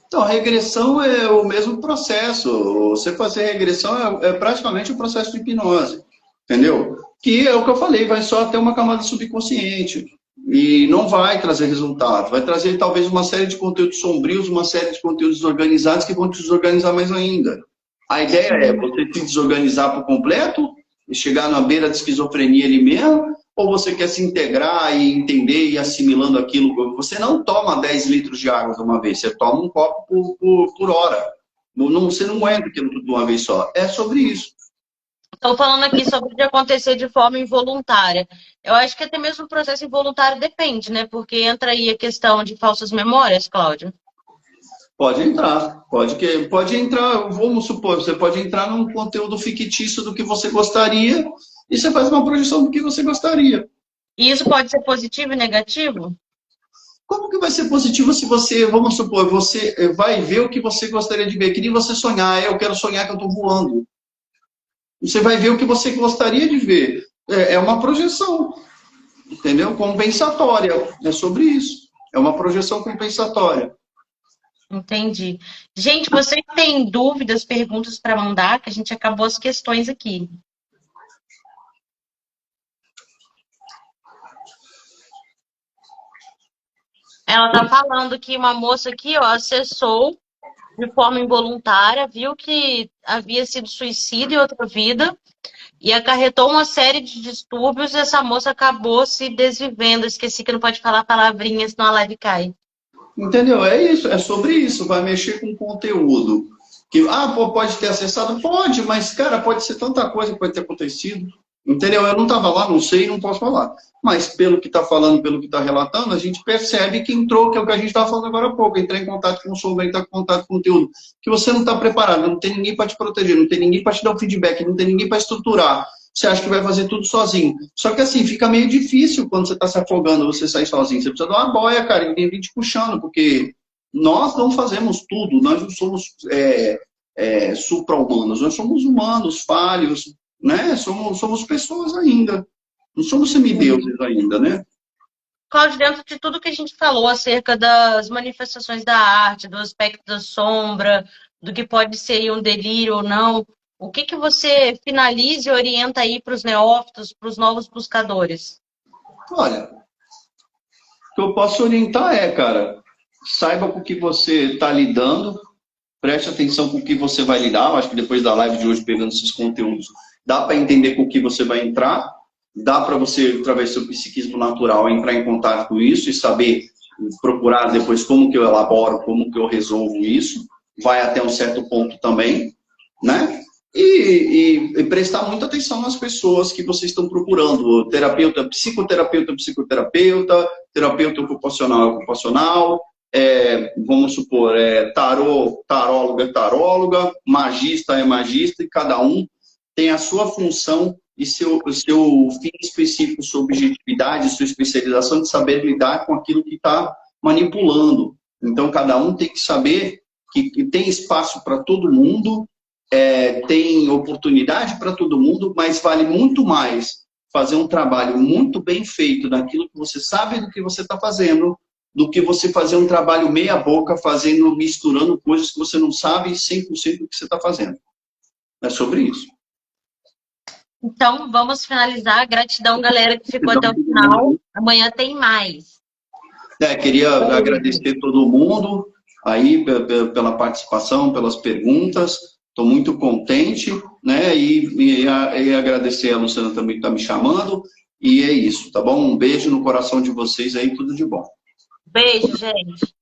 Então, a regressão é o mesmo processo. Você fazer regressão é praticamente um processo de hipnose, entendeu? Que é o que eu falei, vai só ter uma camada subconsciente e não vai trazer resultado. Vai trazer talvez uma série de conteúdos sombrios, uma série de conteúdos desorganizados que vão te desorganizar mais ainda. A ideia é você se desorganizar por completo e chegar na beira de esquizofrenia ali mesmo, ou você quer se integrar e entender e assimilando aquilo? Você não toma 10 litros de água de uma vez, você toma um copo por hora. Não, você não aguenta aquilo tudo de uma vez só. É sobre isso. Estou falando aqui sobre o de acontecer de forma involuntária. Eu acho que até mesmo o processo involuntário depende, né? Porque entra aí a questão de falsas memórias, Cláudio. Pode entrar, vamos supor, você pode entrar num conteúdo fictício do que você gostaria e você faz uma projeção do que você gostaria. E isso pode ser positivo e negativo? Como que vai ser positivo se você, vamos supor, você vai ver o que você gostaria de ver? Que nem você sonhar, eu quero sonhar que eu estou voando. Você vai ver o que você gostaria de ver. É uma projeção, entendeu? Compensatória. É sobre isso. É uma projeção compensatória. Entendi. Gente, vocês têm dúvidas, perguntas para mandar? Que a gente acabou as questões aqui. Ela tá falando que uma moça aqui, ó, acessou de forma involuntária, viu que havia sido suicídio em outra vida e acarretou uma série de distúrbios e essa moça acabou se desvivendo. Esqueci que não pode falar palavrinhas, senão a live cai. Entendeu? É isso, é sobre isso. Vai mexer com conteúdo. Que, pode ter acessado? Pode, mas, cara, pode ser tanta coisa que pode ter acontecido. Entendeu? Eu não estava lá, não sei, não posso falar. Mas pelo que está falando, pelo que está relatando, a gente percebe que entrou, que é o que a gente estava falando agora há pouco, entrar em contato com o software, entrar em contato com o conteúdo. Que você não está preparado, não tem ninguém para te proteger, não tem ninguém para te dar o feedback, não tem ninguém para estruturar. Você acha que vai fazer tudo sozinho. Só que assim, fica meio difícil quando você está se afogando, você sair sozinho. Você precisa de uma boia, cara, e ninguém vem te puxando, porque nós não fazemos tudo, nós não somos supra-humanos, nós somos humanos, falhos, né? Somos pessoas ainda. Não somos semideuses ainda, né? Cláudio, dentro de tudo que a gente falou acerca das manifestações da arte, do aspecto da sombra, do que pode ser um delírio ou não, o que que você finaliza e orienta aí para os neófitos, para os novos buscadores? Olha, o que eu posso orientar cara, saiba com o que você está lidando, preste atenção com o que você vai lidar. Eu acho que depois da live de hoje, pegando esses conteúdos, dá para entender com o que você vai entrar, dá para você, através do seu psiquismo natural, entrar em contato com isso e saber procurar depois como que eu elaboro, como que eu resolvo isso. Vai até um certo ponto também, né? E prestar muita atenção nas pessoas que vocês estão procurando. Terapeuta, psicoterapeuta, psicoterapeuta, terapeuta ocupacional, vamos supor, taróloga, taróloga, magista é magista, e cada um tem a sua função e seu fim específico, sua objetividade, sua especialização de saber lidar com aquilo que está manipulando. Então, cada um tem que saber que tem espaço para todo mundo, tem oportunidade para todo mundo, mas vale muito mais fazer um trabalho muito bem feito daquilo que você sabe do que você está fazendo, do que você fazer um trabalho meia boca, misturando coisas que você não sabe 100% do que você está fazendo. É sobre isso. Então, vamos finalizar. Gratidão, galera, que ficou até o final. Amanhã tem mais. Queria agradecer todo mundo. aí pela participação, pelas perguntas. Estou muito contente, né? E agradecer a Luciana também que está me chamando. E é isso, tá bom? Um beijo no coração de vocês aí, tudo de bom. Beijo, gente.